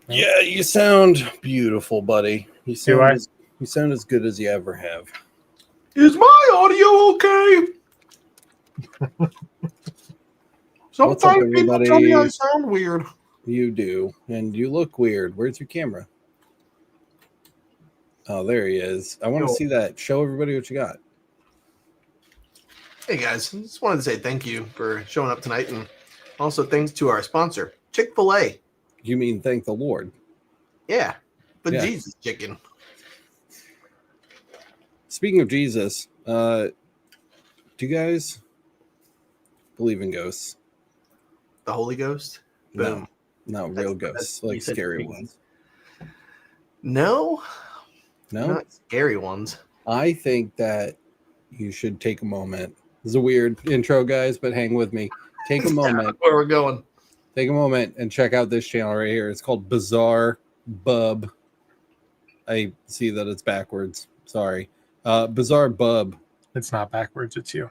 Yeah, you sound beautiful, buddy. You Do I? sound as good as you ever have. Is my audio okay? What's up, Sometimes people tell me I everybody? sound weird. You do, and you look weird. Where's your camera? Oh, there he is. I want to see that. Show everybody what you got. Hey guys, just wanted to say thank you for showing up tonight, and also thanks to our sponsor, Chick-fil-A. You mean thank the Lord? Yeah, the Yeah. Jesus chicken. Speaking of Jesus, do you guys believe in ghosts? The Holy Ghost? Boom. No, real ghosts, like scary ones. No, No, not scary ones. I think that you should take a moment. This is a weird intro, guys, but hang with me. Take a moment. Where we're going. Take a moment and check out this channel right here. It's called Bizarre Bub. I see that it's backwards. Sorry. Bizarre Bub. It's not backwards. It's you.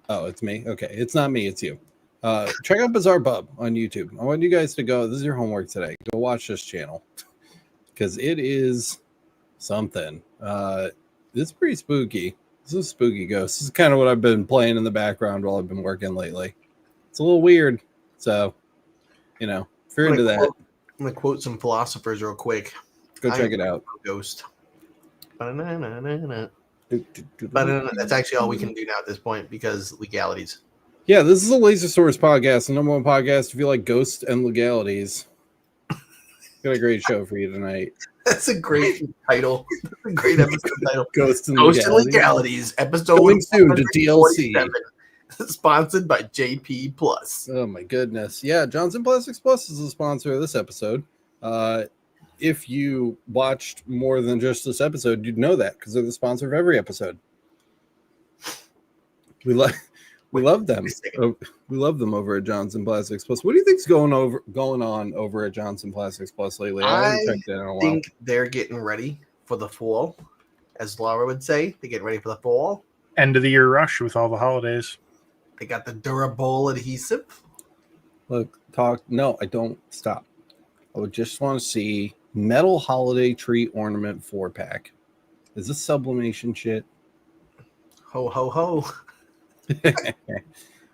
Oh, it's me? Okay. It's not me. It's you. Check out Bizarre Bub on YouTube. I want you guys to go. This is your homework today. Go watch this channel because it is something. It's pretty spooky. This is a spooky ghost. This is kind of what I've been playing in the background while I've been working lately. It's a little weird. So, you know, if you're into that, I'm going to quote some philosophers real quick. go check it out. Ghost. That's actually all we can do now at this point because legalities. Yeah, this is a Laser Source podcast, the #1 podcast if you like ghosts and legalities. Got a great show for you tonight. That's a great title. That's a great episode title. Ghosts and Legalities. Episode coming soon to DLC. Sponsored by JP Plus. Oh my goodness. Yeah, Johnson Plastics Plus is the sponsor of this episode. If you watched more than just this episode, you'd know that because they're the sponsor of every episode. We love them. We love them over at Johnson Plastics Plus. What do you think's going on over at Johnson Plastics Plus lately? I haven't checked that in a while. I think they're getting ready for the fall, as Laura would say. They're getting ready for the fall. End of the year rush with all the holidays. They got the durable adhesive. Look, no, I don't stop. I would just want to see metal holiday tree ornament 4-pack. Is this sublimation shit? Ho, ho, ho.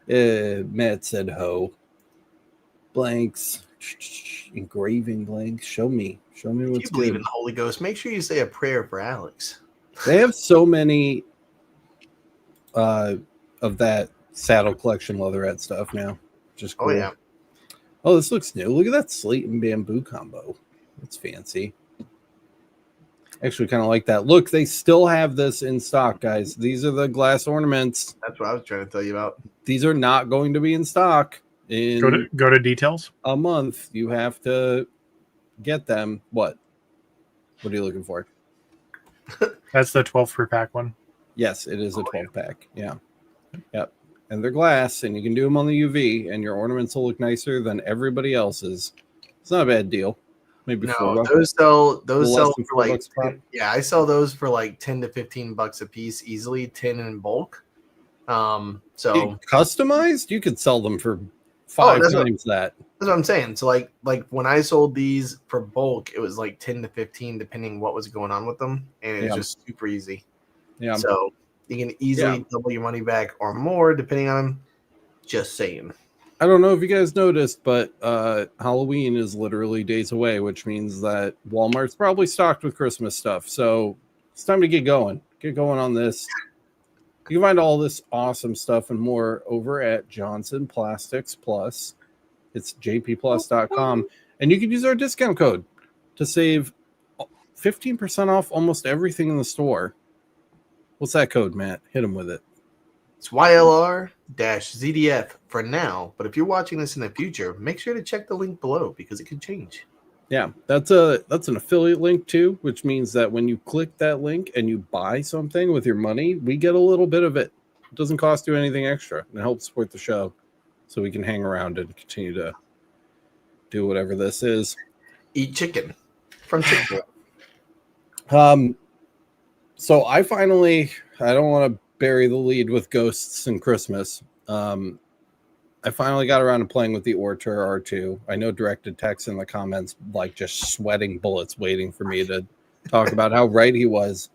Matt said ho. Blanks. Engraving blanks. Show me what's If you believe good. in the Holy Ghost, make sure you say a prayer for Alex. They have so many of that saddle collection leatherette stuff now. Just cool. Oh, yeah. Oh, this looks new. Look at that slate and bamboo combo. That's fancy. Actually, kind of like that. Look, they still have this in stock, guys. These are the glass ornaments. That's what I was trying to tell you about. These are not going to be in stock in Go to details. a month. You have to get them. What are you looking for? That's the 12 per pack one. Yes, it is a 12-pack. Yeah. Yep. And they're glass, and you can do them on the UV, and your ornaments will look nicer than everybody else's. It's not a bad deal. Maybe No, those sell for like $4 a pop. yeah, I sell those for like $10 to $15 a piece easily, 10 in bulk. So Customized, you could sell them for 5 times that. That's what I'm saying. So like when I sold these for bulk, it was like 10 to 15 depending what was going on with them, and it's just super easy. Yeah. So you can easily double your money back or more depending on them. Just saying. I don't know if you guys noticed, but Halloween is literally days away, which means that Walmart's probably stocked with Christmas stuff. So it's time to get going. Get going on this. You can find all this awesome stuff and more over at Johnson Plastics Plus. It's jpplus.com. And you can use our discount code to save 15% off almost everything in the store. What's that code, Matt? Hit him with it. It's YLR-ZDF for now, but if you're watching this in the future, make sure to check the link below because it could change. Yeah, that's an affiliate link too, which means that when you click that link and you buy something with your money, we get a little bit of it. It doesn't cost you anything extra. It helps support the show so we can hang around and continue to do whatever this is. Eat chicken from Chick-fil-A. So I don't want to bury the lead with ghosts and Christmas. I finally got around to playing with the Ortur R2. I know directed text in the comments, like just sweating bullets, waiting for me to talk about how right he was.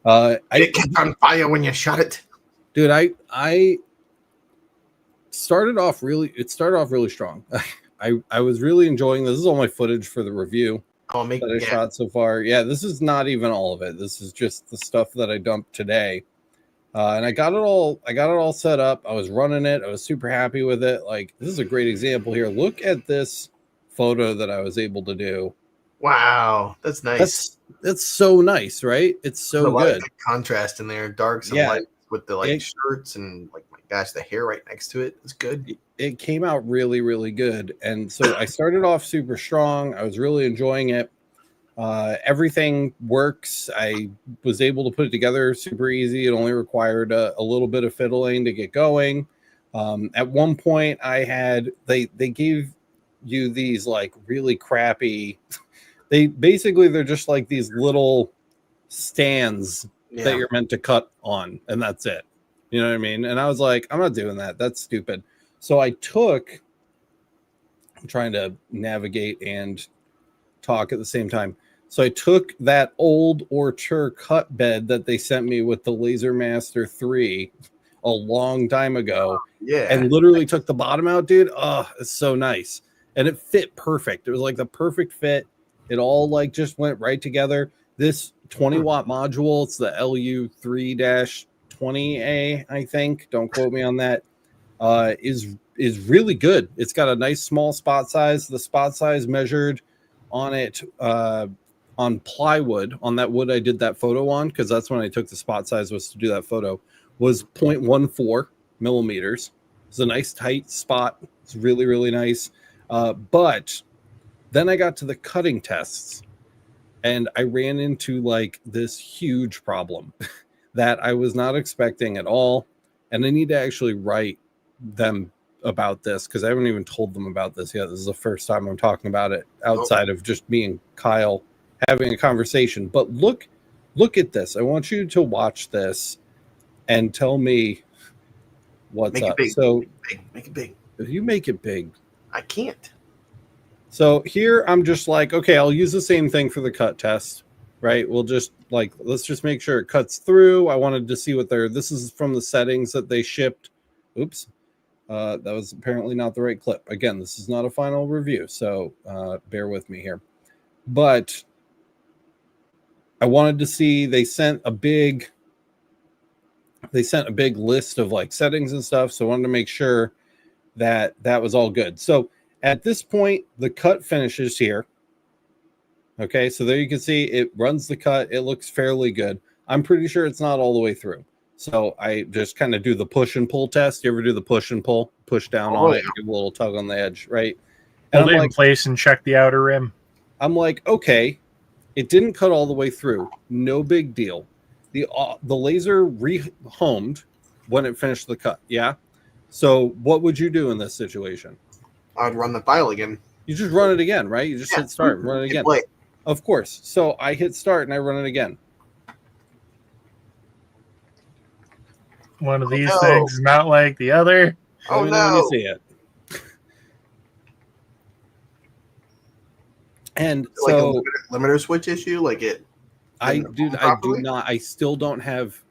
It kept on fire when you shot it, dude. I started off really. It started off really strong. I was really enjoying this. This is all my footage for the review that I shot so far. Yeah, this is not even all of it. This is just the stuff that I dumped today. And I got it all set up. I was running it. I was super happy with it. Like, this is a great example here. Look at this photo that I was able to do. Wow, that's nice. That's so nice, right? It's so good. Contrast in there, darks and lights with the shirts and my gosh, the hair right next to it. It's good. It came out really, really good. And so I started off super strong. I was really enjoying it. Everything works. I was able to put it together super easy. It only required a little bit of fiddling to get going. At one point I had, they gave you these like really crappy, they're just like these little stands that you're meant to cut on, and that's it. You know what I mean? And I was like, I'm not doing that. That's stupid. So I'm trying to navigate and talk at the same time. So I took that old Ortur cut bed that they sent me with the Laser Master 3 a long time ago. And literally took the bottom out, dude. Oh, it's so nice. And it fit perfect. It was like the perfect fit. It all like just went right together. This 20-watt module, it's the LU3-20A, I think. Don't quote me on that. Is really good. It's got a nice small spot size. The spot size measured on it on plywood, on that wood I did that photo on, because that's when I took the spot size, was to do that photo, was 0.14 millimeters. It's a nice tight spot. It's really, really nice. But then I got to the cutting tests and I ran into like this huge problem that I was not expecting at all. And I need to actually write them about this, because I haven't even told them about this yet. This is the first time I'm talking about it outside of just me and Kyle having a conversation. But look at this. I want you to watch this and tell me what's up. So make it big. If you make it big, I can't. So here I'm just like, okay, I'll use the same thing for the cut test, right? We'll just like, let's just make sure it cuts through. I wanted to see what this is from the settings that they shipped. Oops. That was apparently not the right clip. Again, this is not a final review, so bear with me here. But I wanted to see, they sent a big list of like settings and stuff, so I wanted to make sure that that was all good. So at this point, the cut finishes here. Okay, so there you can see it runs the cut. It looks fairly good. I'm pretty sure it's not all the way through. So I just kind of do the push and pull test. You ever do the push and pull? Push down on it, give a little tug on the edge, right? And hold it in place and check the outer rim. I'm like, okay, it didn't cut all the way through. No big deal. The laser rehomed when it finished the cut. Yeah. So what would you do in this situation? I'd run the file again. You just run it again, right? You just hit start and run it again. Of course. So I hit start and I run it again. One of these things is not like the other. Oh no! When you see it. And like so a limiter switch issue, like it. I do not. I still don't have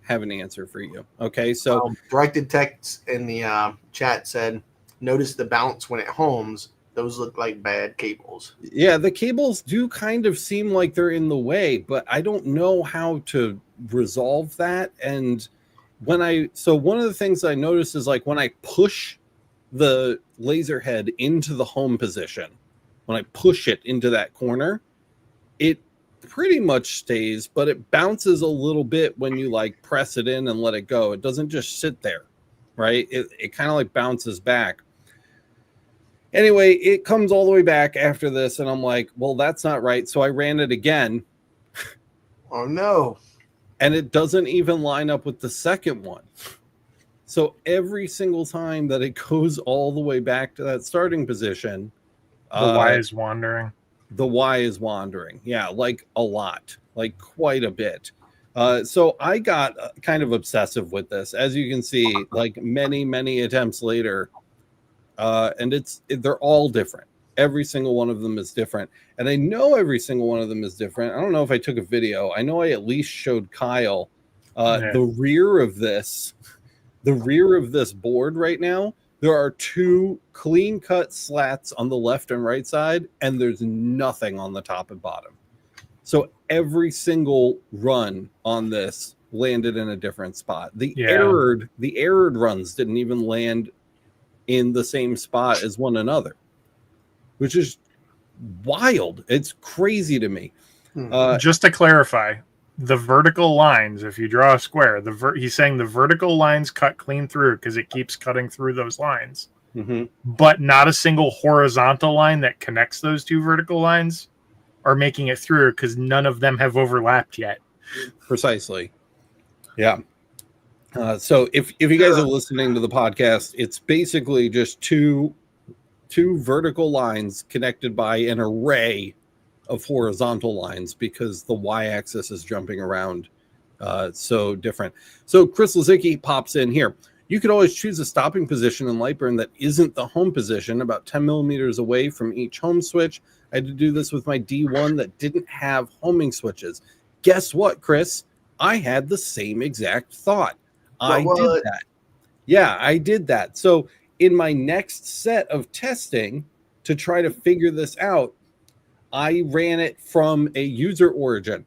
an answer for you. Okay, so directed text in the chat said, "Notice the bounce when it homes. Those look like bad cables." Yeah, the cables do kind of seem like they're in the way, but I don't know how to resolve that. And one of the things I noticed is like when I push the laser head into the home position, when I push it into that corner, it pretty much stays, but it bounces a little bit when you like press it in and let it go. It doesn't just sit there, right? It kind of like bounces back. Anyway, it comes all the way back after this, and I'm like, well, that's not right. So I ran it again. Oh, no. And it doesn't even line up with the second one. So every single time that it goes all the way back to that starting position, the Y is wandering. The Y is wandering. Yeah, like a lot, like quite a bit. So I got kind of obsessive with this, as you can see, like many attempts later, and they're all different. Every single one of them is different, and I know every single one of them is different. I don't know if I took a video. I know I at least showed Kyle the rear of this board right now. There are 2 clean cut slats on the left and right side, and there's nothing on the top and bottom. So every single run on this landed in a different spot. The errored runs didn't even land in the same spot as one another, which is wild. It's crazy to me. Just to clarify, the vertical lines, if you draw a square, he's saying the vertical lines cut clean through because it keeps cutting through those lines. But not a single horizontal line that connects those 2 vertical lines are making it through because none of them have overlapped yet. Precisely. Yeah. So if you guys are listening to the podcast, it's basically just two vertical lines connected by an array of horizontal lines because the y-axis is jumping around so different. So Chris Lazicki pops in here. You could always choose a stopping position in Lightburn that isn't the home position, about 10 millimeters away from each home switch. I had to do this with my D1 that didn't have homing switches. Guess what, Chris? I had the same exact thought. I did that. Yeah, I did that. So in my next set of testing to try to figure this out, I ran it from a user origin.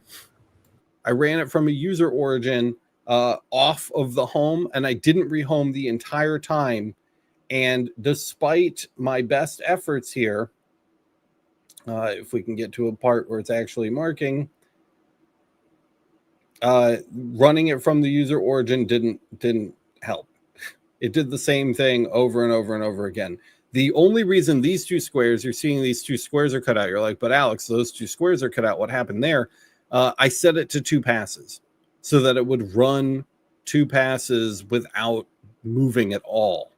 Off of the home, and I didn't rehome the entire time. And despite my best efforts here, if we can get to a part where it's actually marking, running it from the user origin didn't help. It did the same thing over and over and over again. The only reason these 2 squares, you're seeing these 2 squares are cut out, you're like, but Alex, those 2 squares are cut out. What happened there? I set it to 2 passes so that it would run 2 passes without moving at all,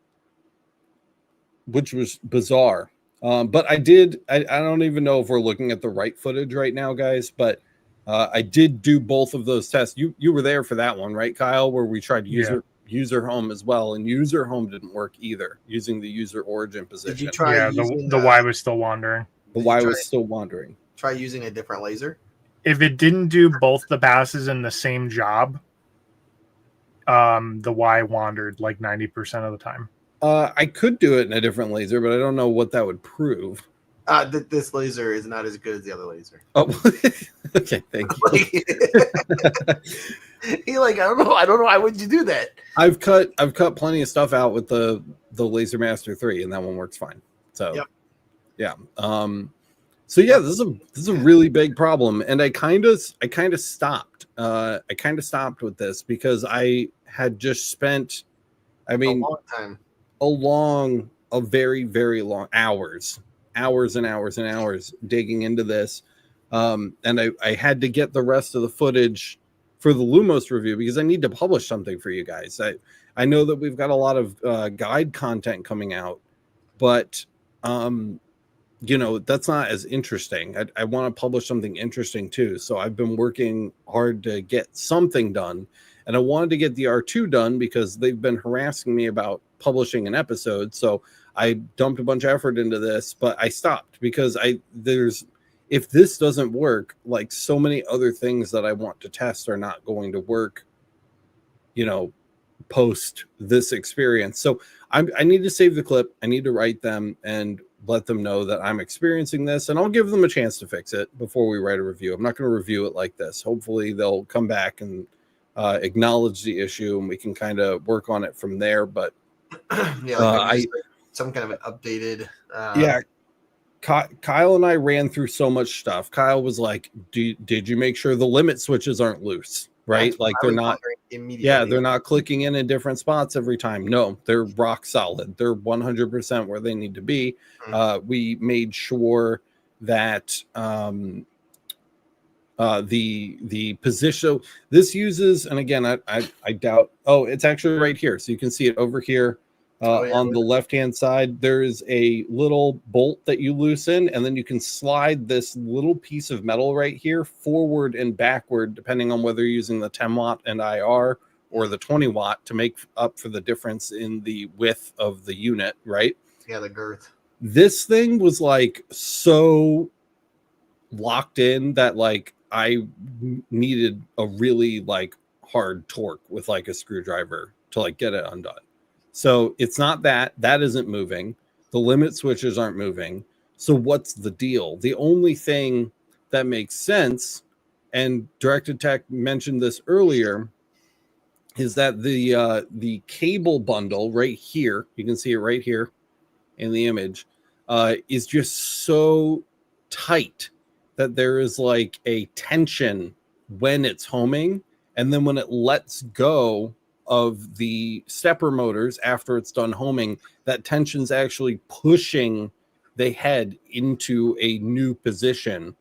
which was bizarre. But I don't even know if we're looking at the right footage right now, guys, but I did do both of those tests. You were there for that one, right, Kyle, where we tried user home as well, and user home didn't work either using the user origin position. Did you try the Y was still wandering. The Y was still wandering. Try using a different laser? If it didn't do both the passes in the same job, the Y wandered like 90% of the time. I could do it in a different laser, but I don't know what that would prove. This laser is not as good as the other laser. Oh, okay, thank you. He I don't know. Why would you do that? I've cut plenty of stuff out with the Laser Master 3, and that one works fine. So, yeah. So yeah, this is a really big problem, and I kind of stopped. I kind of stopped with this because I had just spent, a long time, a very, very long hours and hours digging into this, and I had to get the rest of the footage for the Lumos review because I need to publish something for you guys. I know that we've got a lot of guide content coming out, but that's not as interesting. I want to publish something interesting too. So I've been working hard to get something done, and I wanted to get the R2 done because they've been harassing me about publishing an episode. So I dumped a bunch of effort into this, but I stopped because if this doesn't work, like so many other things that I want to test are not going to work, post this experience. So I need to save the clip. I need to write them and let them know that I'm experiencing this, and I'll give them a chance to fix it before we write a review. I'm not going to review it like this. Hopefully they'll come back and acknowledge the issue, and we can kind of work on it from there. But some kind of an updated. Kyle and I ran through so much stuff. Kyle was like, did you make sure the limit switches aren't loose? Right? Like they're not they're not clicking in different spots every time. No, they're rock solid. They're 100% where they need to be. We made sure that the position this uses, and again, I doubt, it's actually right here. So you can see it over here. On the left-hand side, there is a little bolt that you loosen, and then you can slide this little piece of metal right here forward and backward, depending on whether you're using the 10 watt and IR or the 20 watt to make up for the difference in the width of the unit, right? Yeah, the girth. This thing was like so locked in that like I needed a really like hard torque with like a screwdriver to like get it undone. So it's not that isn't moving. The limit switches aren't moving. So what's the deal? The only thing that makes sense, and Directed Tech mentioned this earlier, is that the cable bundle right here, you can see it right here in the image, is just so tight that there is like a tension when it's homing, and then when it lets go of the stepper motors after it's done homing, that tension's actually pushing the head into a new position.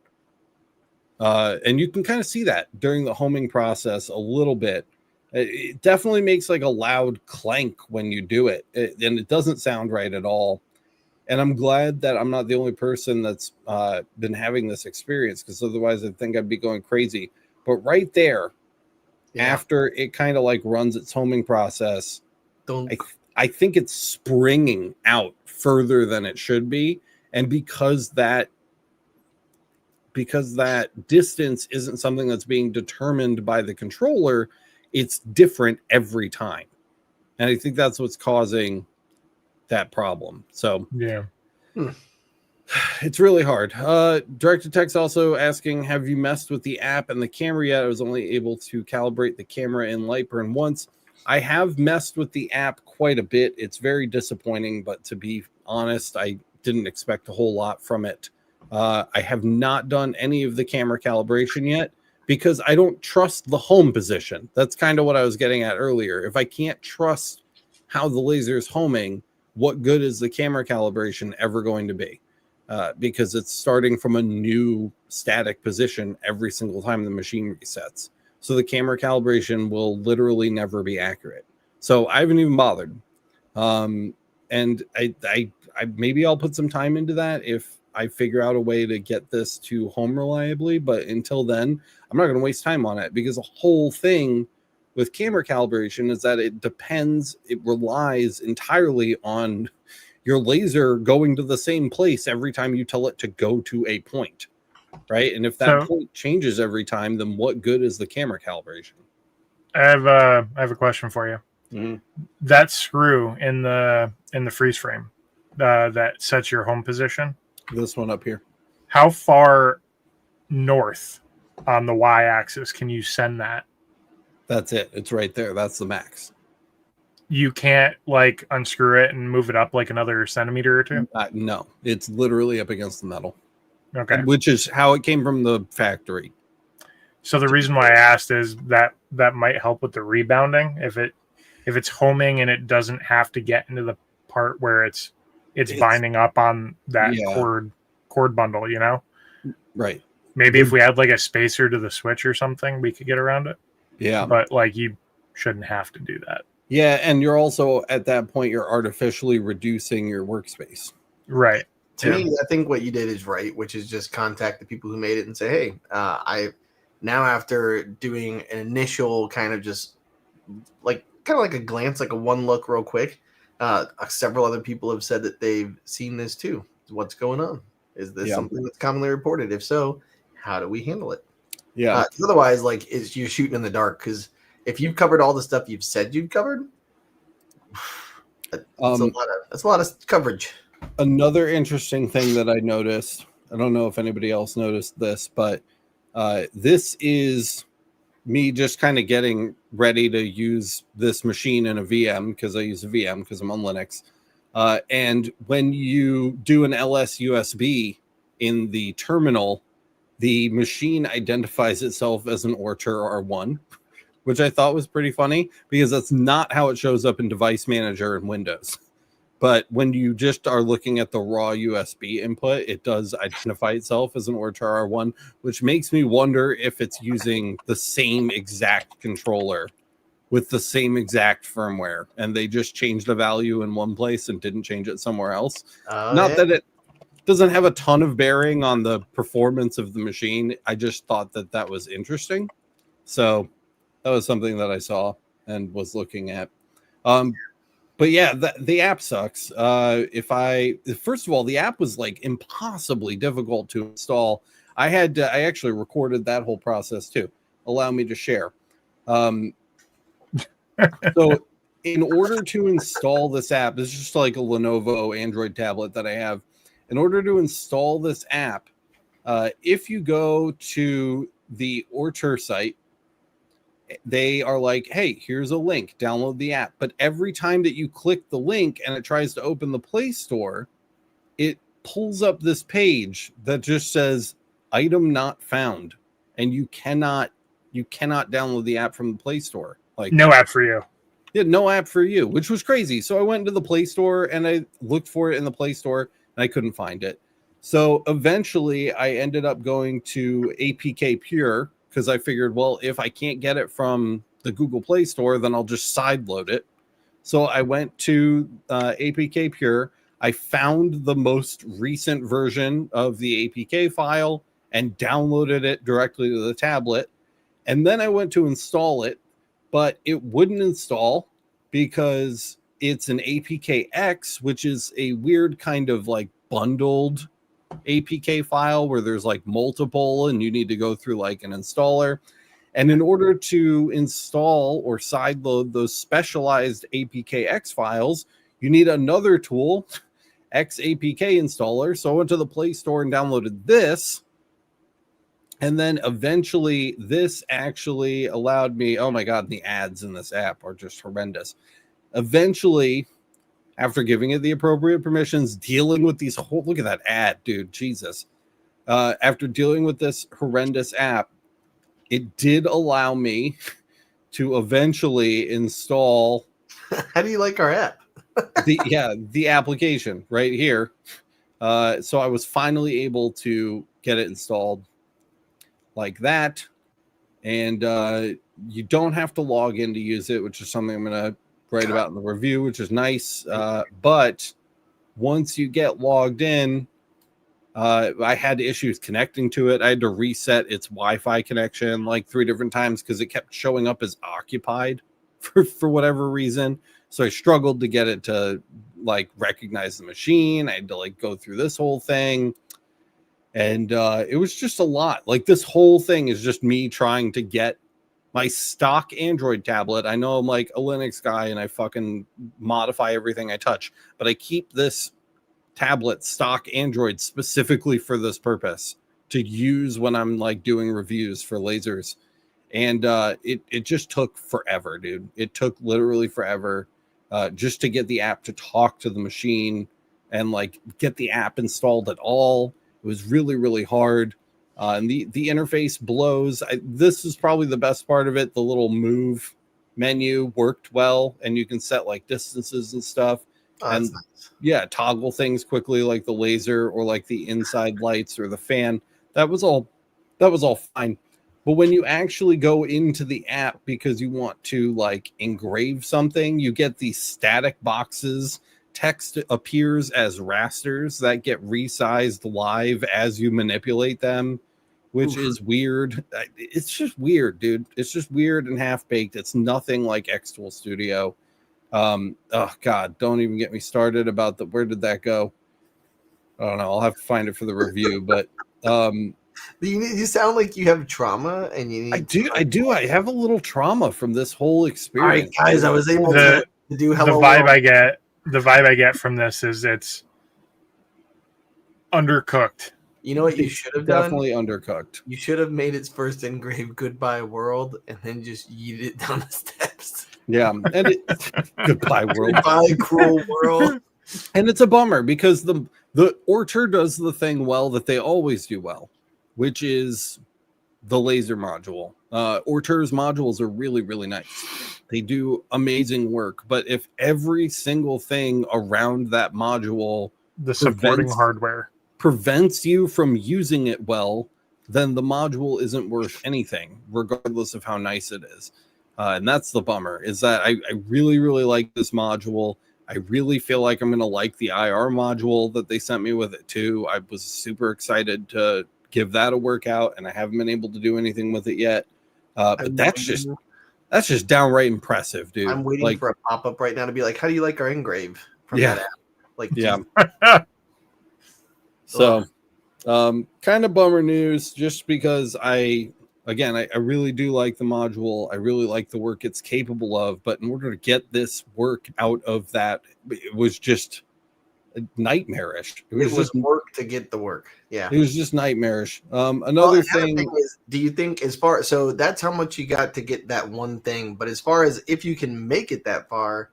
And you can kind of see that during the homing process a little bit. It definitely makes like a loud clank when you do it, and it doesn't sound right at all. And I'm glad that I'm not the only person that's been having this experience, because otherwise I think I'd be going crazy. But right there, after it kind of like runs its homing process, I think it's springing out further than it should be. And because that distance isn't something that's being determined by the controller, it's different every time. And I think that's what's causing that problem. So yeah. It's really hard. Directed Tech's also asking, have you messed with the app and the camera yet? I was only able to calibrate the camera in Lightburn once. I have messed with the app quite a bit. It's very disappointing, but to be honest, I didn't expect a whole lot from it. I have not done any of the camera calibration yet because I don't trust the home position. That's kind of what I was getting at earlier. If I can't trust how the laser is homing, what good is the camera calibration ever going to be? Because it's starting from a new static position every single time the machine resets. So the camera calibration will literally never be accurate. So I haven't even bothered. And I maybe I'll put some time into that if I figure out a way to get this to home reliably. But until then, I'm not going to waste time on it, because the whole thing with camera calibration is that it relies entirely on your laser going to the same place every time you tell it to go to a point, right? And if that point changes every time, then what good is the camera calibration? I have a question for you. Mm-hmm. That screw in the freeze frame that sets your home position. This one up here. How far north on the y-axis can you send that? That's it. It's right there. That's the max. You can't like unscrew it and move it up like another centimeter or two? No, it's literally up against the metal. Okay. Which is how it came from the factory. So the reason why I asked is that might help with the rebounding. If it's homing and it doesn't have to get into the part where it's binding up on that cord bundle, you know? Right. Maybe if we had like a spacer to the switch or something, we could get around it. Yeah. But like you shouldn't have to do that. Yeah, and you're also at that point you're artificially reducing your workspace. Right. To me, I think what you did is right, which is just contact the people who made it and say, hey, I now after doing an initial kind of just like a glance, like a one look real quick, several other people have said that they've seen this too. What's going on? Is this something that's commonly reported? If so, how do we handle it? Yeah. Otherwise, like, you're shooting in the dark, because if you've covered all the stuff you've said you've covered, that's a lot of coverage. Another interesting thing that I noticed, I don't know if anybody else noticed this, but this is me just kind of getting ready to use this machine in a VM, because I use a VM because I'm on Linux. And when you do an LS USB in the terminal, the machine identifies itself as an Ortur R1, which I thought was pretty funny, because that's not how it shows up in Device Manager in Windows. But when you just are looking at the raw USB input, it does identify itself as an Ortur R1, which makes me wonder if it's using the same exact controller with the same exact firmware, and they just changed the value in one place and didn't change it somewhere else. Not that it doesn't have a ton of bearing on the performance of the machine. I just thought that that was interesting. So that was something that I saw and was looking at. But yeah, the app sucks. First of all, the app was like impossibly difficult to install. I actually recorded that whole process too. Allow me to share. So in order to install this app, this is just like a Lenovo Android tablet that I have. In order to install this app, if you go to the Ortur site, they are like, hey, here's a link, download the app. But every time that you click the link and it tries to open the Play Store, it pulls up this page that just says item not found, and you cannot download the app from the Play Store. Like, no app for you. Yeah, no app for you, which was crazy. So I went into the Play Store and I looked for it in the Play Store and I couldn't find it. So eventually I ended up going to APK Pure, because I figured, well, if I can't get it from the Google Play Store, then I'll just sideload it. So I went to APK Pure. I found the most recent version of the APK file and downloaded it directly to the tablet. And then I went to install it, but it wouldn't install because it's an APKX, which is a weird kind of like bundled APK file where there's like multiple and you need to go through like an installer. And in order to install or sideload those specialized APKX files, you need another tool, XAPK installer. So I went to the Play Store and downloaded this. And then eventually this actually allowed me, oh my God, the ads in this app are just horrendous. Eventually, after giving it the appropriate permissions, dealing with these whole, look at that ad, dude, Jesus. After dealing with this horrendous app, it did allow me to eventually install. How do you like our app? the application right here. So I was finally able to get it installed like that. And you don't have to log in to use it, which is something I'm going to write about in the review, which is nice. But once you get logged in, I had issues connecting to it. I had to reset its Wi-Fi connection like 3 different times because it kept showing up as occupied for whatever reason. So I struggled to get it to like recognize the machine. I had to like go through this whole thing. And it was just a lot. Like this whole thing is just me trying to get my stock Android tablet. I know I'm like a Linux guy and I fucking modify everything I touch, but I keep this tablet stock Android specifically for this purpose to use when I'm like doing reviews for lasers. And it just took forever, dude. It took literally forever just to get the app to talk to the machine and like get the app installed at all. It was really, really hard. And the interface blows. This is probably the best part of it. The little move menu worked well, and you can set like distances and stuff. Oh, and nice. Yeah, toggle things quickly, like the laser or like the inside lights or the fan. That was all fine. But when you actually go into the app because you want to like engrave something, you get these static boxes. Text appears as rasters that get resized live as you manipulate them, which is weird. It's just weird, dude. It's just weird and half-baked. It's nothing like Xtool Studio. Oh God, don't even get me started about where did that go? I don't know. I'll have to find it for the review, but you sound like you have trauma and you need I do. I have a little trauma from this whole experience. All right, guys, I was able to do hello. The vibe I get from this is it's undercooked. You know what you should have done? Definitely undercooked. You should have made its first engraved "Goodbye World" and then just yeet it down the steps. Yeah, and goodbye world. Goodbye, cruel world. And it's a bummer because the Ortur does the thing well that they always do well, which is the laser module. Ortur's modules are really, really nice. They do amazing work, but if every single thing around that module, the supporting hardware, prevents you from using it well, then the module isn't worth anything, regardless of how nice it is. And that's the bummer, is that I really, really like this module. I really feel like I'm going to like the IR module that they sent me with it too. I was super excited to give that a workout, and I haven't been able to do anything with it yet. But that's just downright impressive, dude. I'm waiting for a pop-up right now to be like, how do you like our engrave from that app? Like, yeah. So, kind of bummer news, just because I really do like the module. I really like the work it's capable of, but in order to get this work out of that, it was just nightmarish. It was just work to get the work. Yeah, it was just nightmarish. Another thing is, do you think so that's how much you got to get that one thing, but as far as if you can make it that far,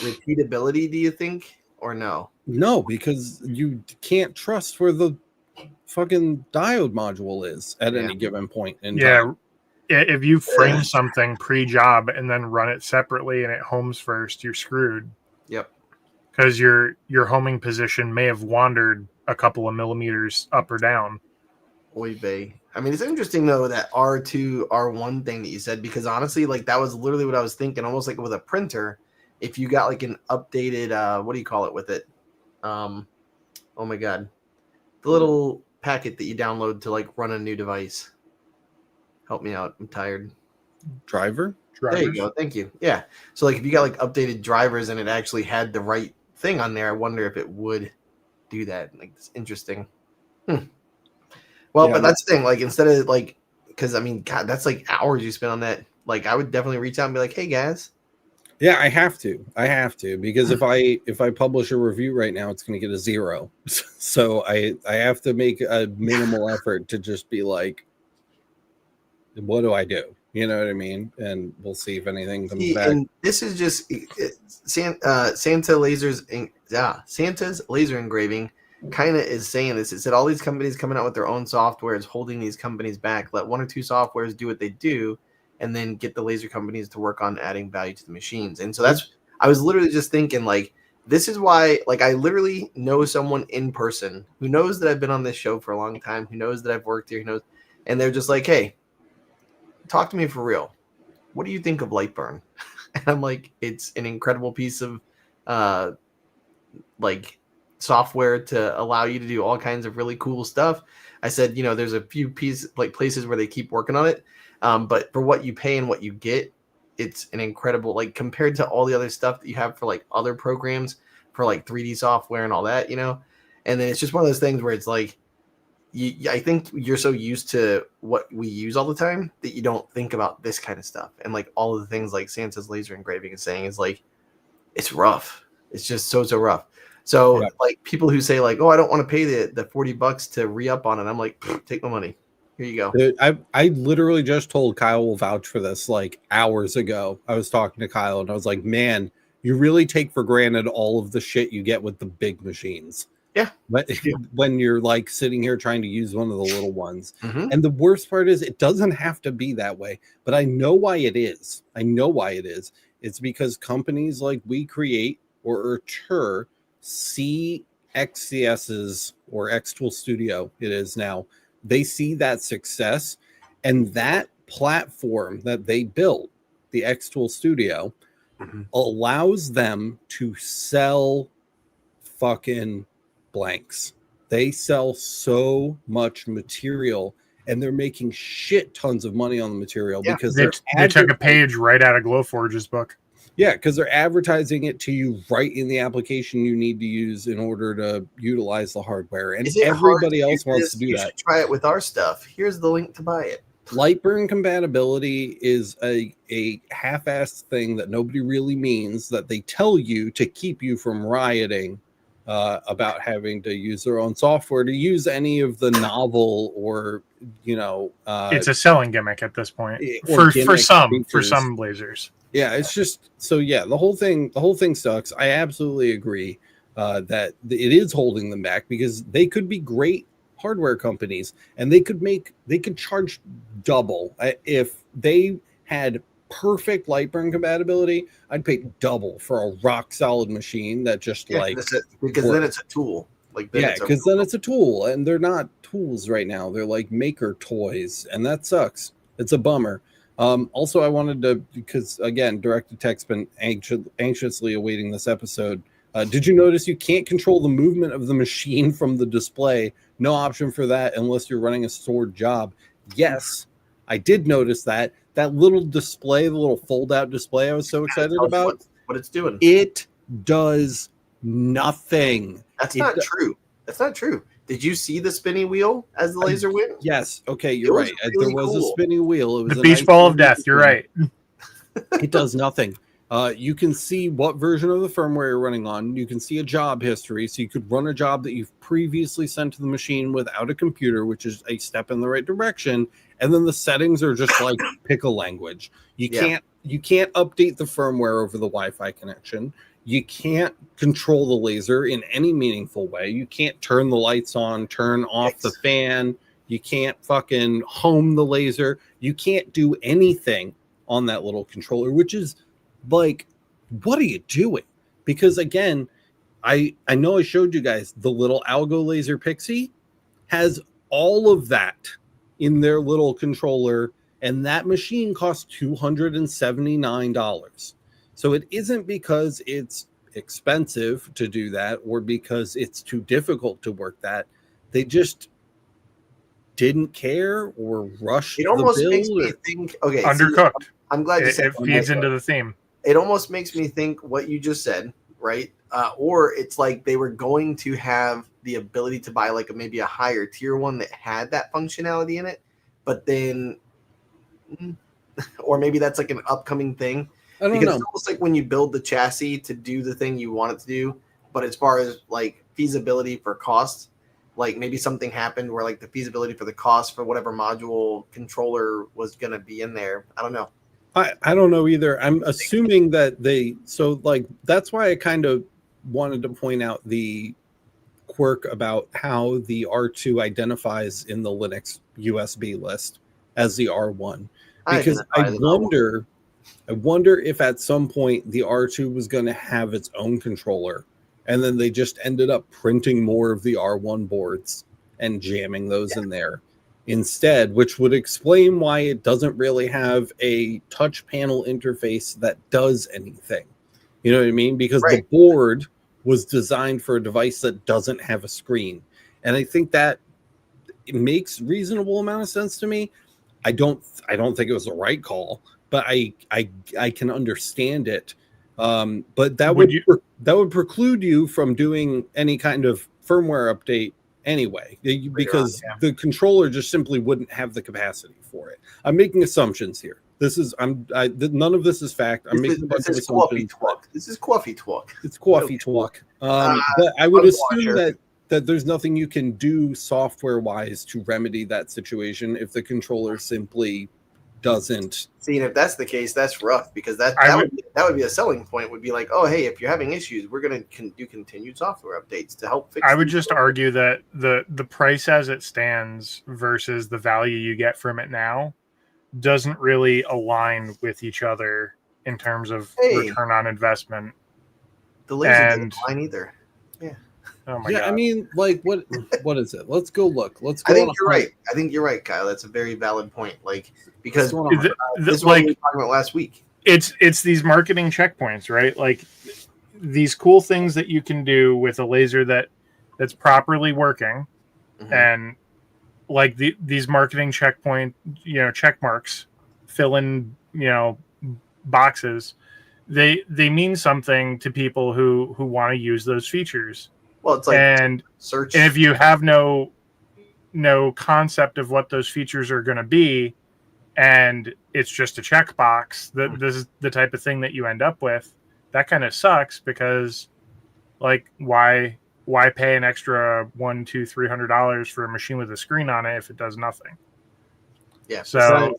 repeatability, do you think, or no? No, because you can't trust where the fucking diode module is at any given point in time. If you frame something pre-job and then run it separately and it homes first, you're screwed. Yep. Because your homing position may have wandered a couple of millimeters up or down. Oy vey. I mean, it's interesting though, that R2 R1 thing that you said, because honestly, like, that was literally what I was thinking, almost like with a printer. If you got like an updated what do you call it with it? Oh my god. The little packet that you download to like run a new device. Help me out. I'm tired. Drivers? There you go. Thank you. Yeah. So like if you got like updated drivers and it actually had the right thing on there, I wonder if it would do that. Like, it's interesting. Well, but that's the thing. Like, instead of like, because I mean, God, that's like hours you spend on that. Like, I would definitely reach out and be like, hey guys. Yeah, I have to because if I publish a review right now, it's going to get a 0. So I have to make a minimal effort to just be like, what do I do? You know what I mean? And we'll see if anything comes back. And this is just Santa's laser engraving kind of is saying this. It said all these companies coming out with their own software is holding these companies back. Let one or two softwares do what they do, and then get the laser companies to work on adding value to the machines. And so I was literally just thinking, like, this is why, like, I literally know someone in person who knows that I've been on this show for a long time, who knows that I've worked here, who knows, and they're just like, hey, talk to me for real. What do you think of Lightburn? And I'm like, it's an incredible piece of like software to allow you to do all kinds of really cool stuff. I said, there's a few places where they keep working on it. But for what you pay and what you get, it's an incredible, like, compared to all the other stuff that you have for like other programs for like 3D software and all that, and then it's just one of those things where it's like, I think you're so used to what we use all the time that you don't think about this kind of stuff. And like all of the things like Santa's laser engraving is saying is like, it's rough. It's just so rough. So like people who say like, oh, I don't want to pay the $40 to re-up on it. I'm like, take my money. Here you go. Dude, I literally just told Kyle will vouch for this like hours ago. I was talking to Kyle and I was like, man, you really take for granted all of the shit you get with the big machines. Yeah. But when you're like sitting here trying to use one of the little ones. Mm-hmm. And the worst part is it doesn't have to be that way. But I know why it is. It's because companies like We Create or Ortur see XCS's or X Tool Studio, it is now. They see that success, and that platform that they built, the X Tool Studio, allows them to sell fucking blanks. They sell so much material, and they're making shit tons of money on the material because they took a page right out of Glowforge's book. Yeah, because they're advertising it to you right in the application you need to use in order to utilize the hardware. And everybody else wants to do that. You should try it with our stuff. Here's the link to buy it. Lightburn compatibility is a half-assed thing that nobody really means, that they tell you to keep you from rioting about having to use their own software to use any of the novel or, it's a selling gimmick at this point for some lasers. Yeah, it's just so the whole thing sucks. I absolutely agree that it is holding them back because they could be great hardware companies and they could charge double. If they had perfect Lightburn compatibility, I'd pay double for a rock solid machine that just because then it's a tool. Because then it's a tool, and they're not tools right now. They're like maker toys, and that sucks. It's a bummer. Also, I wanted to, because again, Direct Tech's been anxiously awaiting this episode. Did you notice you can't control the movement of the machine from the display? No option for that unless you're running a stored job. Yes, I did notice that. That little display, the little fold-out display I was so excited about. What it's doing. It does nothing. That's not true. That's not true. Did you see the spinny wheel as the laser went? Yes. Okay, you're right. Really there was cool. a spinning wheel. It was the beach ball of death. You're right. It does nothing. You can see what version of the firmware you're running on. You can see a job history. So you could run a job that you've previously sent to the machine without a computer, which is a step in the right direction. And then the settings are just like pick a language. You can't update the firmware over the Wi-Fi connection. You can't control the laser in any meaningful way. You can't turn the lights on, turn off the fan. You can't fucking home the laser. You can't do anything on that little controller, which is like, what are you doing? Because again, I know I showed you guys the little Algo Laser Pixie has all of that in their little controller, and that machine costs $279. So it isn't because it's expensive to do that or because it's too difficult to work that. They just didn't care or rush. It almost makes me think, okay, undercooked. I'm glad you said it feeds into the theme. It almost makes me think what you just said, right? Or it's like they were going to have the ability to buy like maybe a higher tier one that had that functionality in it, but then, or maybe that's like an upcoming thing. I don't know. It's almost like when you build the chassis to do the thing you want it to do, but as far as like feasibility for cost, like maybe something happened where like the feasibility for the cost for whatever module controller was going to be in there. I don't know. I don't know either. I'm assuming that that's why I kind of wanted to point out the quirk about how the R2 identifies in the Linux USB list as the R1, because I wonder if at some point the R2 was going to have its own controller, and then they just ended up printing more of the R1 boards and jamming those in there instead, which would explain why it doesn't really have a touch panel interface that does anything. You know what I mean? Because the board was designed for a device that doesn't have a screen. And I think that it makes reasonable amount of sense to me. I don't think it was the right call, but I can understand it. But that would preclude you from doing any kind of firmware update anyway, because the controller just simply wouldn't have the capacity for it. I'm making assumptions here. None of this is fact. I'm making a bunch of assumptions. This is coffee talk. It's coffee talk. But I would assume that there's nothing you can do software wise to remedy that situation if the controller simply doesn't. See, and if that's the case, that's rough, because that would be a selling point. Would be like, oh, hey, if you're having issues, we're going to do continued software updates to help fix. I would just argue that the price as it stands versus the value you get from it now doesn't really align with each other in terms of return on investment. The laser doesn't align either. Yeah. Oh my God. I mean, like, what is it? Let's go look. Let's go. I think you're right, Kyle. That's a very valid point. Like, because this is what we were talking about last week. It's these marketing checkpoints, right? Like these cool things that you can do with a laser that's properly working, and like these marketing check marks, fill in, boxes. They mean something to people who want to use those features. Well, it's like search. And if you have no concept of what those features are going to be, and it's just a checkbox, that this is the type of thing that you end up with, that kind of sucks, because like why pay an extra $100-$300 for a machine with a screen on it if it does nothing? Yeah. So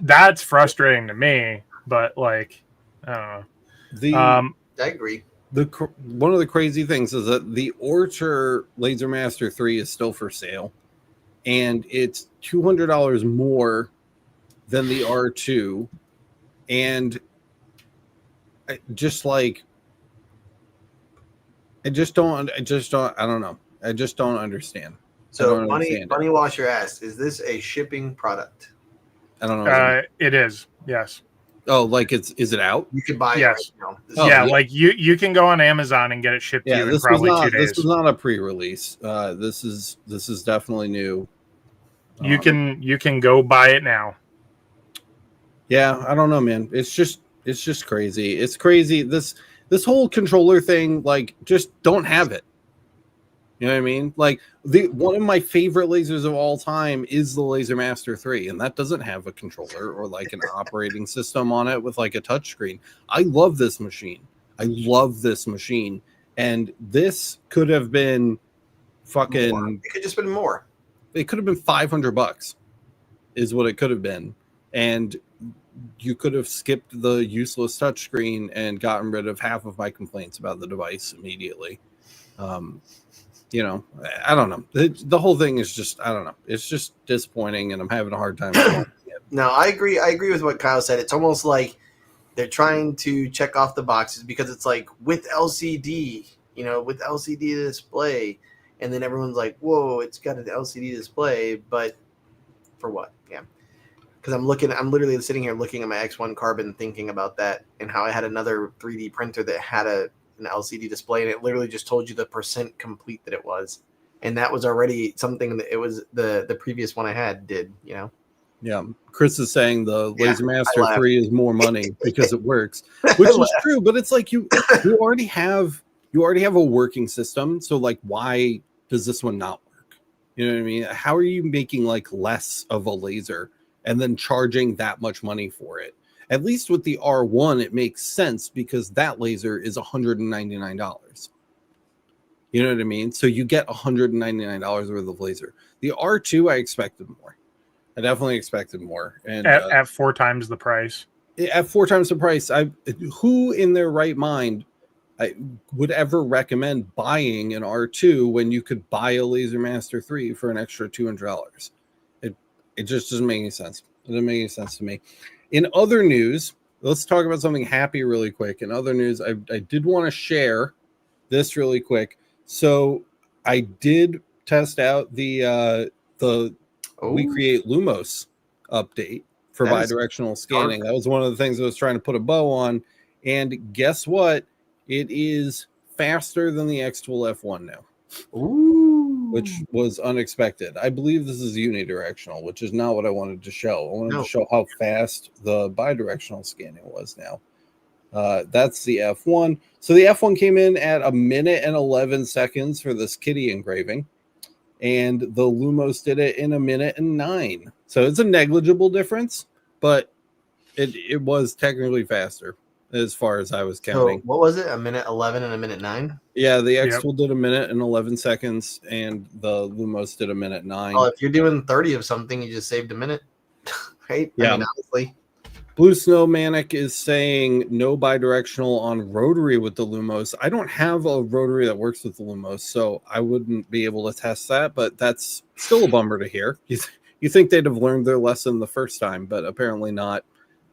that's frustrating to me, but like, I don't know. I agree. One of the crazy things is that the Ortur LaserMaster 3 is still for sale, and it's $200 more than the R2, and I don't know. I just don't understand. So Bunny Washer asks, is this a shipping product? I don't know. It is. Yes. Oh, like is it out? You could buy Yes. it right now. Oh, yeah, yeah. like you can go on Amazon and get it shipped to you in probably 2 days. This was not a pre-release. This is definitely new. You can go buy it now. Yeah, I don't know, man. It's just crazy. It's crazy. This whole controller thing, like, just don't have it. You know what I mean? Like, one of my favorite lasers of all time is the Laser Master 3, and that doesn't have a controller or like an operating system on it with like a touchscreen. I love this machine. And this could have been fucking More. It could just been more. It could have been $500 is what it could have been. And you could have skipped the useless touchscreen and gotten rid of half of my complaints about the device immediately. You know, I don't know. The whole thing is just, I don't know. It's just disappointing, and I'm having a hard time. No, I agree. I agree with what Kyle said. It's almost like they're trying to check off the boxes because it's like with LCD, you know, with LCD display, and then everyone's like, "Whoa, it's got an LCD display," but for what? Yeah, because I'm literally sitting here looking at my X1 Carbon, thinking about that and how I had another 3D printer that had an LCD display, and it literally just told you the % complete that it was, and that was already something that it was the previous one I had did, you know. Yeah, Chris is saying the Laser Master 3 is more money because it works, which is true. But it's like you already have a working system, so like, why does this one not work? You know what I mean? How are you making like less of a laser and then charging that much money for it? At least with the R1, it makes sense because that laser is $199. You know what I mean? So you get $199 worth of laser. The R2, I expected more. I definitely expected more. And at 4 times the price. At 4 times the price, who in their right mind would ever recommend buying an R2 when you could buy a Laser Master 3 for an extra $200? It just doesn't make any sense. It doesn't make any sense to me. In other news, let's talk about something happy really quick. In other news, I did want to share this really quick. So I did test out the We Create Lumos update for bidirectional scanning. That was one of the things I was trying to put a bow on. And guess what? It is faster than the X-Tool F1 now. Ooh. Which was unexpected. I believe this is unidirectional, which is not what I wanted to show. I wanted to show how fast the bidirectional scanning was now. That's the F1. So the F1 came in at 1 minute and 11 seconds for this kitty engraving, and the Lumos did it in 1 minute and 9. So it's a negligible difference, but it was technically faster as far as I was counting. So what was it? 1 minute 11 and 1 minute 9? Yeah, the X-Tool did 1 minute and 11 seconds, and the Lumos did 1 minute 9. Oh, if you're doing 30 of something, you just saved a minute, right? Yeah. I mean, honestly. Blue Snow Manic is saying no bidirectional on rotary with the Lumos. I don't have a rotary that works with the Lumos, so I wouldn't be able to test that, but that's still a bummer to hear. You think they'd have learned their lesson the first time, but apparently not.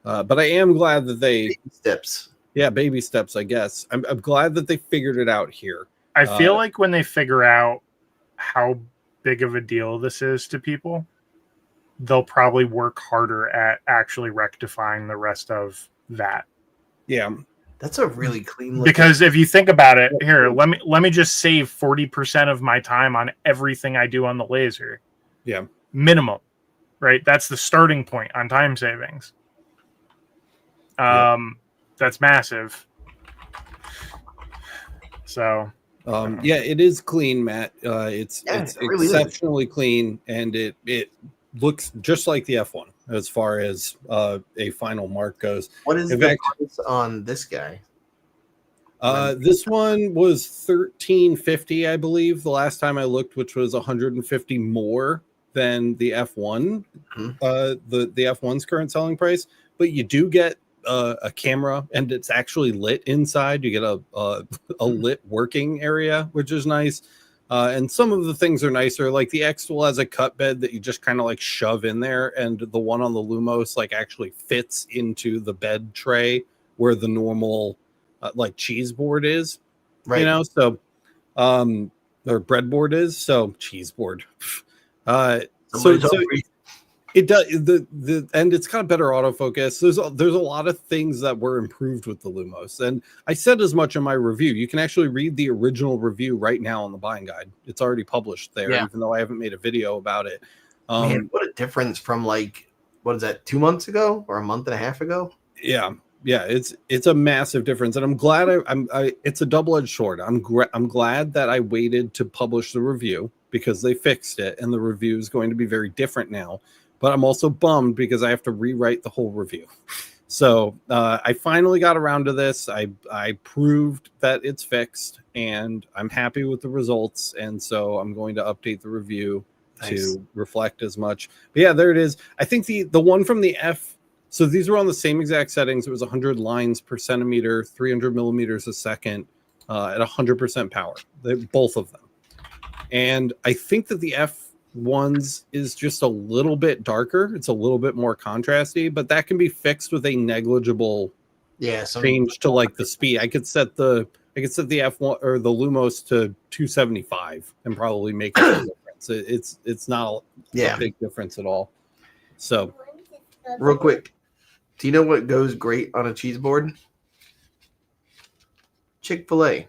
But I am glad that they... Baby steps. Yeah, baby steps, I guess. I'm glad that they figured it out here. I feel like when they figure out how big of a deal this is to people, they'll probably work harder at actually rectifying the rest of that. Yeah. That's a really clean... Because if you think about it, here, let me just save 40% of my time on everything I do on the laser. Yeah. Minimum, right? That's the starting point on time savings. That's massive. So yeah, it is clean, Matt. It's really exceptionally clean, and it looks just like the F1 as far as a final mark goes. What is the price on this guy? This one was $13.50, I believe, the last time I looked, which was $150 more than the F1, the F1's current selling price. But you do get a camera, and it's actually lit inside. You get a lit working area, which is nice. And some of the things are nicer, like the X-Tool has a cut bed that you just kind of like shove in there, and the one on the Lumos like actually fits into the bed tray where the normal like cheese board is, right? You know, so or breadboard is. So cheese board. So It does and it's got a better autofocus. There's a lot of things that were improved with the Lumos, and I said as much in my review. You can actually read the original review right now on the buying guide. It's already published there, even though I haven't made a video about it. Man, what a difference from like, what is that, 2 months ago or a month and a half ago? Yeah, it's a massive difference, and I'm glad it's a double-edged sword. I'm glad that I waited to publish the review because they fixed it, and the review is going to be very different now. But I'm also bummed because I have to rewrite the whole review. So I finally got around to this. I proved that it's fixed, and I'm happy with the results. And so I'm going to update the review to reflect as much. But yeah, there it is. I think the one from the F. So these were on the same exact settings. It was 100 lines per centimeter, 300 millimeters a second, at 100% power. Both of them. And I think that the F1's is just a little bit darker. It's a little bit more contrasty, but that can be fixed with a negligible change to like the speed. I could set the F1 or the Lumos to 275 and probably make a difference. It's not a big difference at all. So real quick, do you know what goes great on a cheese board? Chick-fil-A.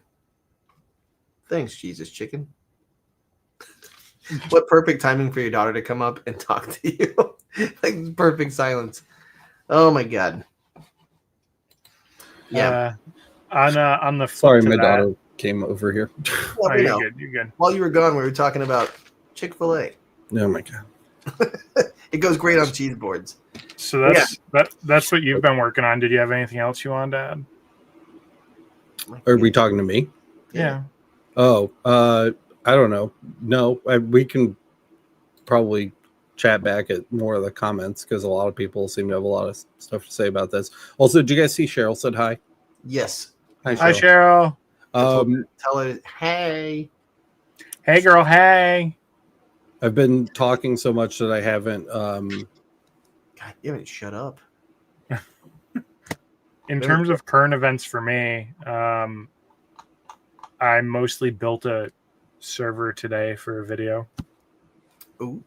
Thanks, Jesus Chicken. What perfect timing for your daughter to come up and talk to you. Like perfect silence. Oh my god. Yeah. On the sorry, my daughter came over here. Oh, you're good. While you were gone, we were talking about Chick-fil-A. Oh my god. It goes great on cheese boards. So that's what you've been working on. Did you have anything else you wanted to add? Are we talking to me? Yeah. Oh, I don't know. No, we can probably chat back at more of the comments because a lot of people seem to have a lot of stuff to say about this. Also, did you guys see Cheryl said hi? Yes. Hi, Cheryl. Tell her, hey. Hey, girl, hey. I've been talking so much that I haven't. God, you haven't shut up. In terms of current events for me, I mostly built a server today for a video. Ooh.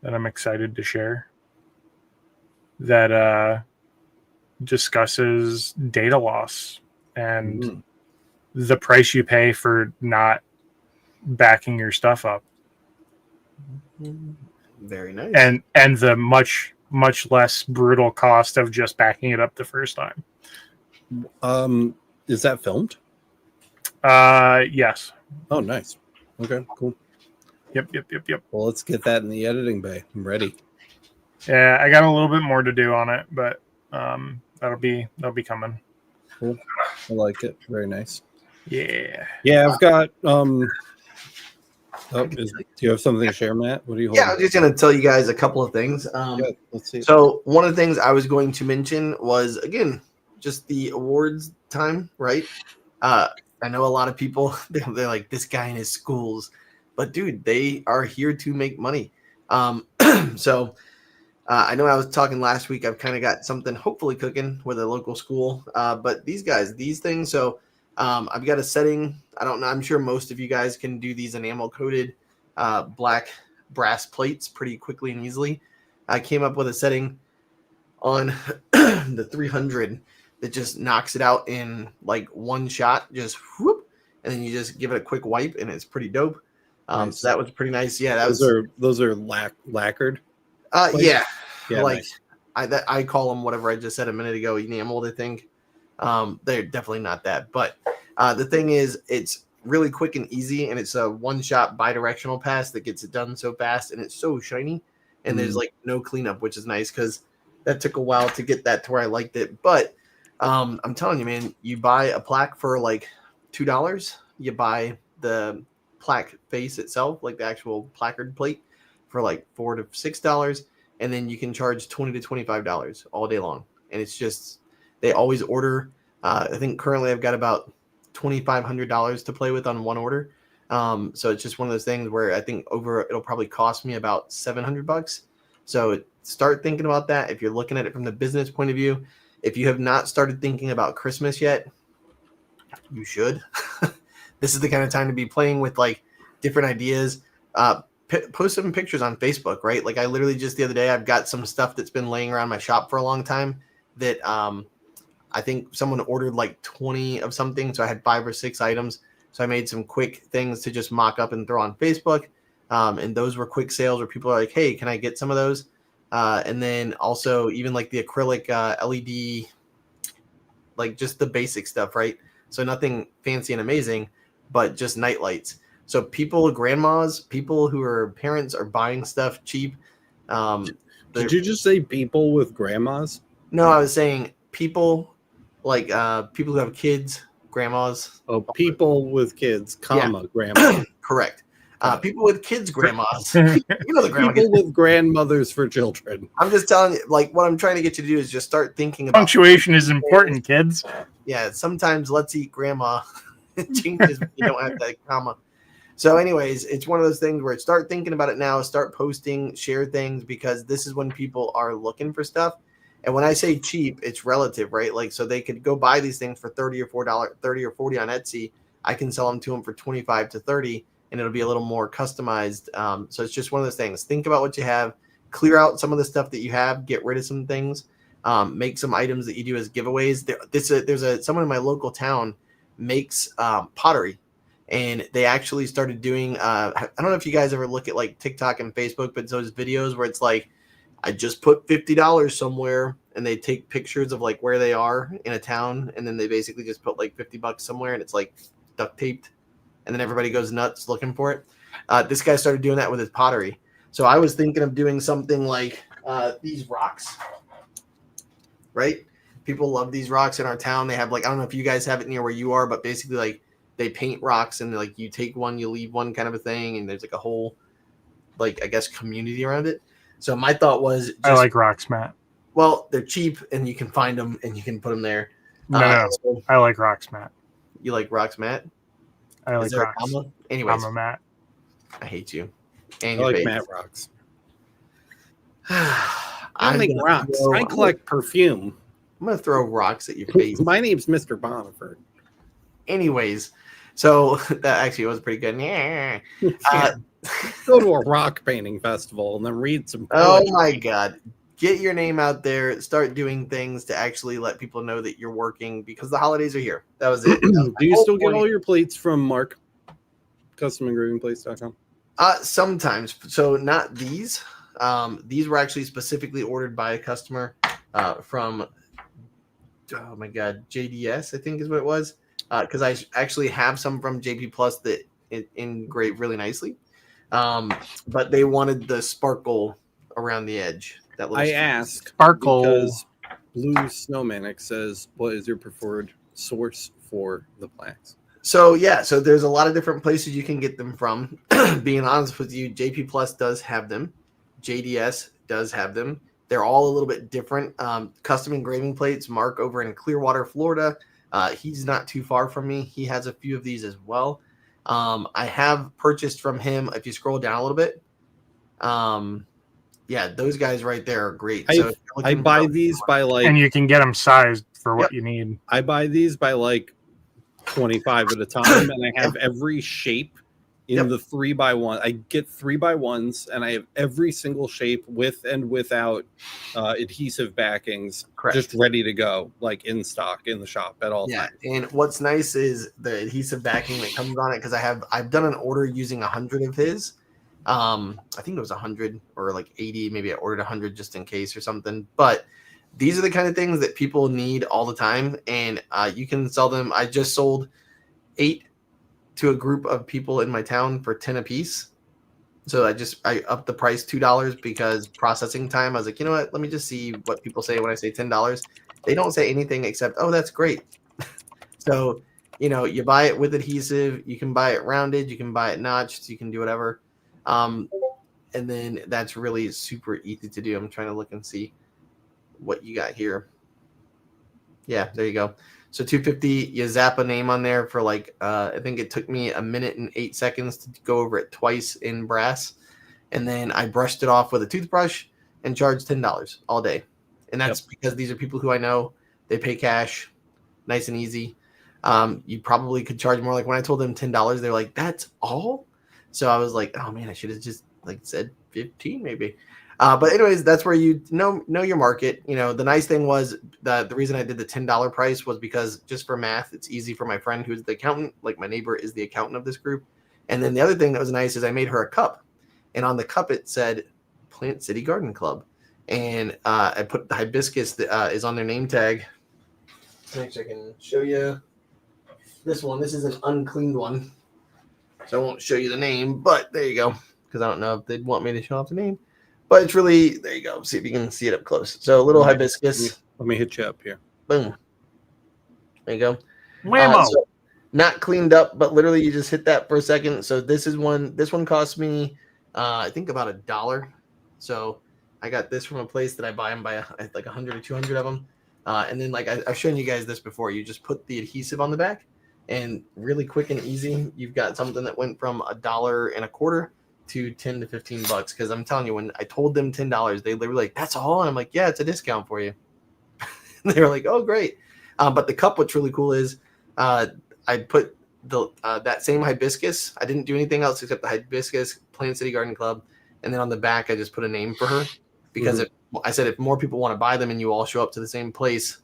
That I'm excited to share. That discusses data loss and the price you pay for not backing your stuff up. Very nice. And the much less brutal cost of just backing it up the first time. Is that filmed? Yes. Oh, nice. Okay, cool. Yep. Well, let's get that in the editing bay. I'm ready. Yeah, I got a little bit more to do on it, but that'll be coming. Cool. I like it. Very nice. Yeah. Yeah, I've got do you have something to share, Matt? What are you holding? Yeah, I was just going to tell you guys a couple of things. Let's see. So one of the things I was going to mention was, again, just the awards time, right? I know a lot of people, they're like, this guy in his schools. But, dude, they are here to make money. So I know I was talking last week. I've kind of got something hopefully cooking with a local school. But these things. So I've got a setting. I don't know. I'm sure most of you guys can do these enamel-coated black brass plates pretty quickly and easily. I came up with a setting on the 300 that just knocks it out in like one shot, just whoop, and then you just give it a quick wipe, and it's pretty dope. Nice. So that was pretty nice. Yeah, those are lacquered. Yeah, like nice. I call them whatever I just said a minute ago, enameled. I think they're definitely not that, but the thing is, it's really quick and easy, and it's a one-shot bi-directional pass that gets it done so fast, and it's so shiny, and there's like no cleanup, which is nice because that took a while to get that to where I liked it, but. I'm telling you, man, you buy a plaque for like $2. You buy the plaque face itself, like the actual placard plate, for like $4 to $6, and then you can charge $20 to $25 all day long. And it's just they always order. I think currently I've got about $2,500 to play with on one order. So it's just one of those things where I think it'll probably cost me about $700. So start thinking about that if you're looking at it from the business point of view. If you have not started thinking about Christmas yet, you should. This is the kind of time to be playing with like different ideas. post some pictures on Facebook, right? Like I literally just the other day, I've got some stuff that's been laying around my shop for a long time that I think someone ordered like 20 of something. So I had 5 or 6 items. So I made some quick things to just mock up and throw on Facebook. And those were quick sales where people are like, hey, can I get some of those? And then also even like the acrylic LED, like just the basic stuff, right? So nothing fancy and amazing, but just night lights. So people, grandmas, people who are parents are buying stuff cheap. Did you just say people with grandmas? No, I was saying people, like people who have kids, grandmas. Oh, people with kids, comma, grandma. Correct. People with kids, grandmas. You know the grandma. People with grandmothers for children. I'm just telling you, like what I'm trying to get you to do is just start thinking about Punctuation is important, kids. Yeah, sometimes let's eat grandma changes when you don't have that comma. So anyways, it's one of those things where start thinking about it now, start posting, share things, because this is when people are looking for stuff. And when I say cheap, it's relative, right? Like, so they could go buy these things for $30 or $40 on Etsy. I can sell them to them for 25 to 30, and it'll be a little more customized. So it's just one of those things. Think about what you have, clear out some of the stuff that you have, get rid of some things, make some items that you do as giveaways. There's someone in my local town makes pottery. And they actually started doing, I don't know if you guys ever look at like TikTok and Facebook, but those videos where it's like, I just put $50 somewhere, and they take pictures of like where they are in a town. And then they basically just put like $50 somewhere, and it's like duct taped. And then everybody goes nuts looking for it. This guy started doing that with his pottery. So I was thinking of doing something like these rocks, right? People love these rocks in our town. They have like, I don't know if you guys have it near where you are, but basically like, they paint rocks, and like you take one, you leave one kind of a thing. And there's like a whole, like, I guess community around it. So my thought was, I like rocks, Matt. Well, they're cheap and you can find them and you can put them there. No, so I like rocks, Matt. You like rocks, Matt? I like rocks. Anyways, I'm a Matt. I hate you. And I like face. Matt rocks. I make rocks. I collect perfume. I'm going to throw rocks at your face. My name's Mr. Boniford. Anyways, so that actually was pretty good. Yeah. Go to a rock painting festival and then read some poetry. Oh my God. Get your name out there. Start doing things to actually let people know that you're working, because the holidays are here. That was it. Do you still get all your plates from Mark? CustomEngravingPlates.com? Sometimes. So not these. These were actually specifically ordered by a customer from, oh my God, JDS, I think is what it was. Because I actually have some from JP Plus that engrave really nicely. But they wanted the sparkle around the edge. That I asked sparkle because Blue Snowmanic says, what is your preferred source for the plaques? So yeah, so there's a lot of different places you can get them from. Being honest with you, JP Plus does have them. JDS does have them. They're all a little bit different. Custom engraving plates, Mark over in Clearwater, Florida. He's not too far from me. He has a few of these as well. I have purchased from him. If you scroll down a little bit, yeah, those guys right there are great. So I buy these by like, and you can get them sized for what you need. I buy these by like 25 at a time, and I have every shape in the 3x1. I get 3x1s, and I have every single shape with and without adhesive backings, just ready to go, like in stock in the shop at all times. And what's nice is the adhesive backing that comes on it, because I've done an order using 100 of his. I think it was 100 or like 80. Maybe I ordered 100 just in case or something. But these are the kind of things that people need all the time, and you can sell them. I just sold 8 to a group of people in my town for 10 a piece. So I upped the price $2 because processing time. I was like, you know what? Let me just see what people say when I say $10. They don't say anything except, oh, that's great. So, you buy it with adhesive. You can buy it rounded. You can buy it notched. You can do whatever. And then that's really super easy to do. I'm trying to look and see what you got here. Yeah, there you go. So 250, you zap a name on there for like, I think it took me 1 minute and 8 seconds to go over it twice in brass. And then I brushed it off with a toothbrush and charged $10 all day. And that's because these are people who I know. They pay cash, nice and easy. You probably could charge more. Like when I told them $10, they're like, that's all? So I was like, oh man, I should have just like I said, 15 maybe. But anyways, that's where you know your market. You know, the nice thing was the reason I did the $10 price was because just for math, it's easy for my friend who's the accountant. Like my neighbor is the accountant of this group. And then the other thing that was nice is I made her a cup, and on the cup it said Plant City Garden Club, and I put the hibiscus that is on their name tag. Next, I can show you this one. This is an uncleaned one, so I won't show you the name, but there you go, because I don't know if they'd want me to show off the name. But it's really, there you go. See if you can see it up close. So a little hibiscus. Let me hit you up here. Boom. There you go. Whammo. So not cleaned up, but literally you just hit that for a second. So this is one. This one cost me, I think about $1. So I got this from a place that I buy them by like 100 or 200 of them. And then like I've shown you guys this before. You just put the adhesive on the back, and really quick and easy, you've got something that went from $1.25 to $10 to $15. Because I'm telling you, when I told them $10, they were like, "That's all," and I'm like, "Yeah, it's a discount for you." They were like, "Oh, great." But the cup, what's really cool is I put the that same hibiscus. I didn't do anything else except the hibiscus, Plant City Garden Club, and then on the back I just put a name for her, because I said if more people want to buy them and you all show up to the same place,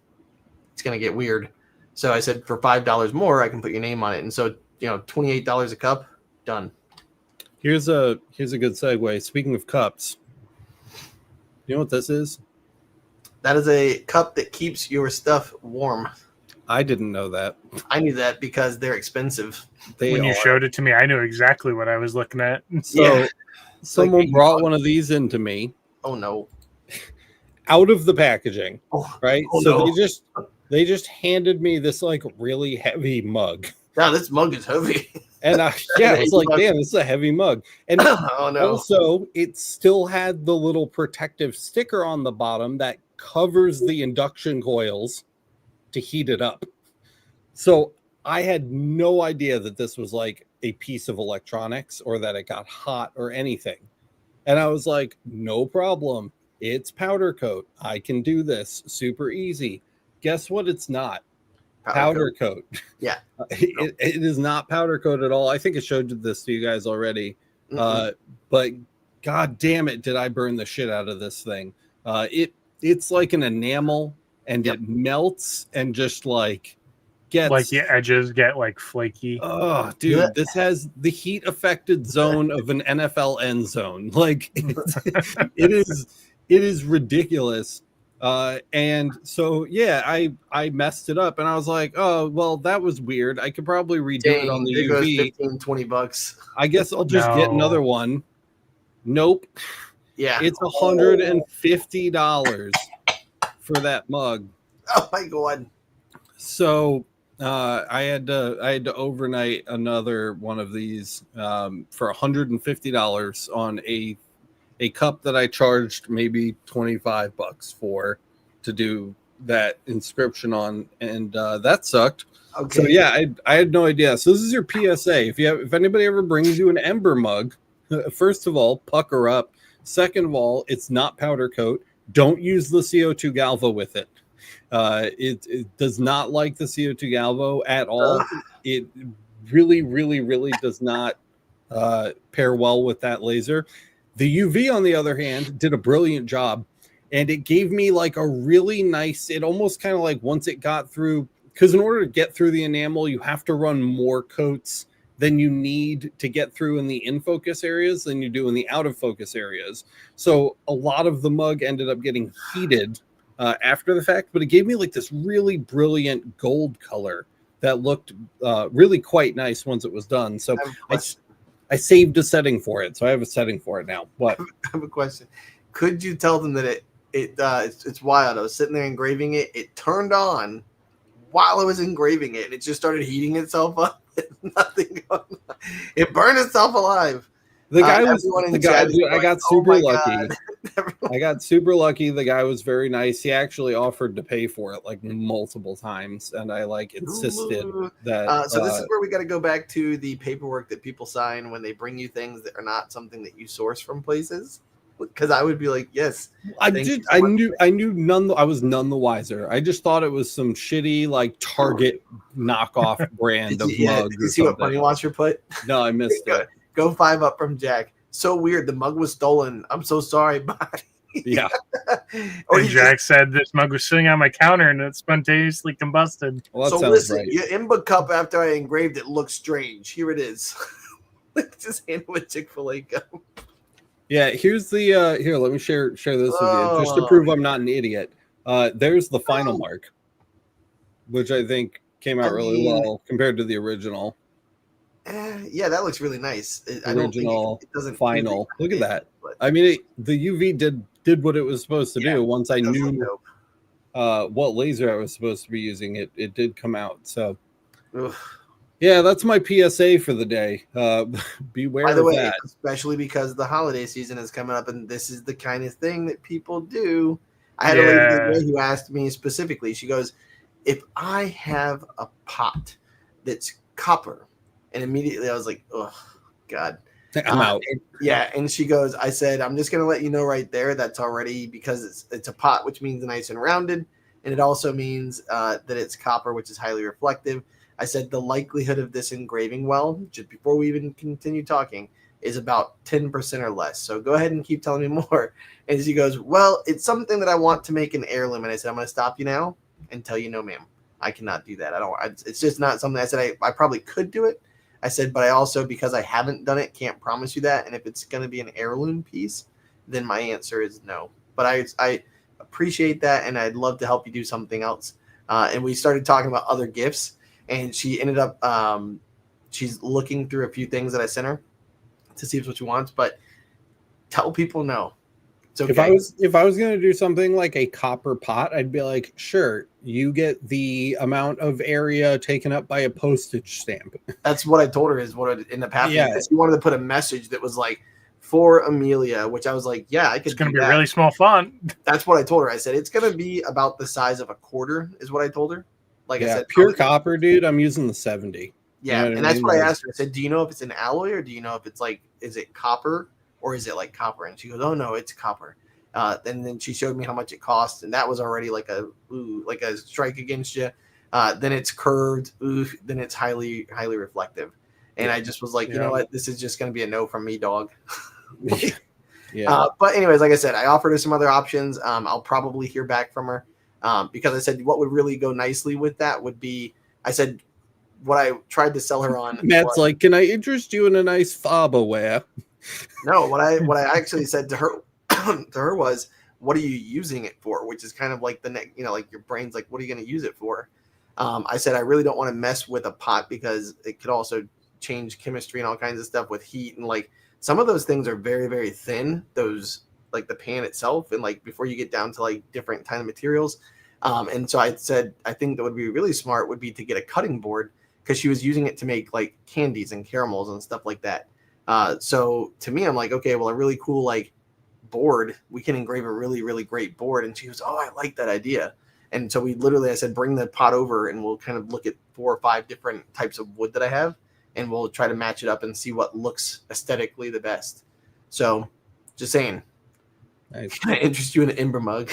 it's gonna get weird. So I said for $5 more, I can put your name on it, and so $28 a cup, done. Here's a good segue. Speaking of cups, you know what this is? That is a cup that keeps your stuff warm. I didn't know that. I knew that because they're expensive. When you showed it to me, I knew exactly what I was looking at. So someone brought one of these into me. Oh no! Out of the packaging, right? Oh, so no. they just handed me this like really heavy mug. Yeah, this mug is heavy. And I was like, damn, this is a heavy mug. And oh no! Also, it still had the little protective sticker on the bottom that covers the induction coils to heat it up. So I had no idea that this was like a piece of electronics or that it got hot or anything. And I was like, no problem. It's powder coat. I can do this super easy. Guess what? It's not. Powder coat. Yeah. It is not powder coat at all. I think I showed this to you guys already. But god damn it, did I burn the shit out of this thing. It's like an enamel, and it melts and just like gets like the edges get like flaky. Oh dude, this has the heat affected zone of an NFL end zone. Like it is ridiculous. And so I messed it up, and I was like, oh well, that was weird. I could probably redo it on the UV. $15-$20. I guess I'll just get another one. Nope. Yeah, it's $150 for that mug. Oh my god. So I had to overnight another one of these for $150 on a cup that I charged maybe $25 for to do that inscription on, and that sucked. Okay. So yeah, I had no idea. So this is your PSA. If anybody ever brings you an Ember mug, first of all, pucker up. Second of all, it's not powder coat. Don't use the CO2 Galvo with it. It does not like the CO2 Galvo at all. It really, really, really does not pair well with that laser. The UV, on the other hand, did a brilliant job, and it gave me like a really nice, it almost kind of like once it got through, because in order to get through the enamel, you have to run more coats than you need to get through in the in-focus areas than you do in the out-of-focus areas. So a lot of the mug ended up getting heated after the fact, but it gave me like this really brilliant gold color that looked really quite nice once it was done. So I saved a setting for it, so I have a setting for it now. What? I have a question. Could you tell them that it's wild? I was sitting there engraving it. It turned on while I was engraving it, and it just started heating itself up. Nothing going on. It burned itself alive. The guy was the guy. Dude, I got super lucky. I got super lucky. The guy was very nice. He actually offered to pay for it like multiple times, and I like insisted that. So this is where we got to go back to the paperwork that people sign when they bring you things that are not something that you source from places. Because I would be like, yes. I knew none. I was none the wiser. I just thought it was some shitty like Target knockoff brand of mug. Did you see what Bunny Watcher put? No, I missed it. Go 5 up from Jack. so weird. The mug was stolen. I'm so sorry, buddy. Yeah. Or And Jack said this mug was sitting on my counter and it spontaneously combusted. Well, that so sounds listen, right. your Imba cup after I engraved it looks strange. Here it is. Just hand with Chick-fil-A cup. Yeah, here's the here. Let me share this with you just to Oh, prove I'm not an idiot. There's the final mark, which I think came out really well compared to the original. Yeah, that looks really nice. I don't think it doesn't final. Look at that. But I mean, the UV did what it was supposed to do. Once I knew what laser I was supposed to be using, it did come out. So, yeah, that's my PSA for the day. Beware by the way, that. Especially because the holiday season is coming up, and this is the kind of thing that people do. I had a lady who asked me specifically. She goes, "If I have a pot that's copper," and immediately I was like, "Oh, God." I'm out. And she goes, I said, "I'm just going to let you know right there. That's already because it's a pot, which means nice and rounded. And it also means that it's copper, which is highly reflective." I said, "The likelihood of this engraving well, just before we even continue talking, is about 10% or less. So go ahead and keep telling me more." And she goes, "Well, it's something that I want to make an heirloom." And I said, "I'm going to stop you now and tell you, no, ma'am, I cannot do that. It's just not something." I said, I probably could do it. I said, "But I also, because I haven't done it, can't promise you that. And if it's going to be an heirloom piece, then my answer is no." But I appreciate that, and I'd love to help you do something else. And we started talking about other gifts, and she ended up she's looking through a few things that I sent her to see what she wants. But tell people no. It's okay. If I was going to do something like a copper pot, I'd be like, sure, you get the amount of area taken up by a postage stamp. That's what I told her is what it ended up happening. Yeah. She wanted to put a message that was like, "For Amelia," which I was like, yeah, I could. It's going to be a really small font. That's what I told her. I said, it's going to be about the size of a quarter is what I told her. Like I said, pure copper, dude. I'm using the 70. Yeah. And that's what I asked her. I said, "Do you know if it's an alloy, or do you know if it's like, is it copper or is it like copper?" And she goes, "Oh no, it's copper." And then she showed me how much it cost, and that was already like a strike against you. Then it's curved, then it's highly reflective, and I just was like, you know what, this is just going to be a no from me, dog. But anyways, like I said, I offered her some other options. I'll probably hear back from her because I said what would really go nicely with that would be, I said what I tried to sell her on. Matt's like, "Can I interest you in a nice fob wear?" No, what I actually said to her was, "What are you using it for?" Which is kind of like the next, like your brain's like, what are you going to use it for? I said, "I really don't want to mess with a pot because it could also change chemistry and all kinds of stuff with heat. And like some of those things are very, very thin, those like the pan itself. And like before you get down to like different kind of materials." And so I said, I think that would be really smart would be to get a cutting board, because she was using it to make like candies and caramels and stuff like that. So to me, I'm like, okay, well, a really cool like board, we can engrave a really, really great board. And she goes, "Oh, I like that idea." And so I said, "Bring the pot over and we'll kind of look at 4 or 5 different types of wood that I have, and we'll try to match it up and see what looks aesthetically the best." So just saying, Nice. Can I interest you in an Ember mug?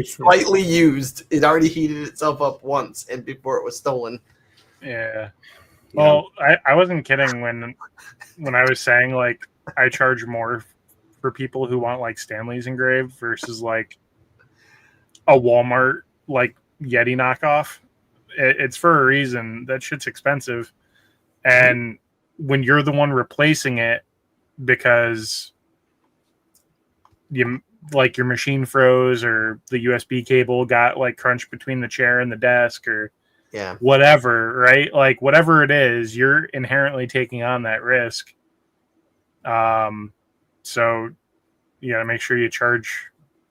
Slightly used. It already heated itself up once and before it was stolen. Yeah. Well, I wasn't kidding when I was saying like I charge more for people who want like Stanley's engraved versus like a Walmart like Yeti knockoff. It's for a reason. That shit's expensive. And when you're the one replacing it because you like your machine froze or the USB cable got like crunched between the chair and the desk or whatever, right? Like whatever it is, you're inherently taking on that risk. So you gotta make sure you charge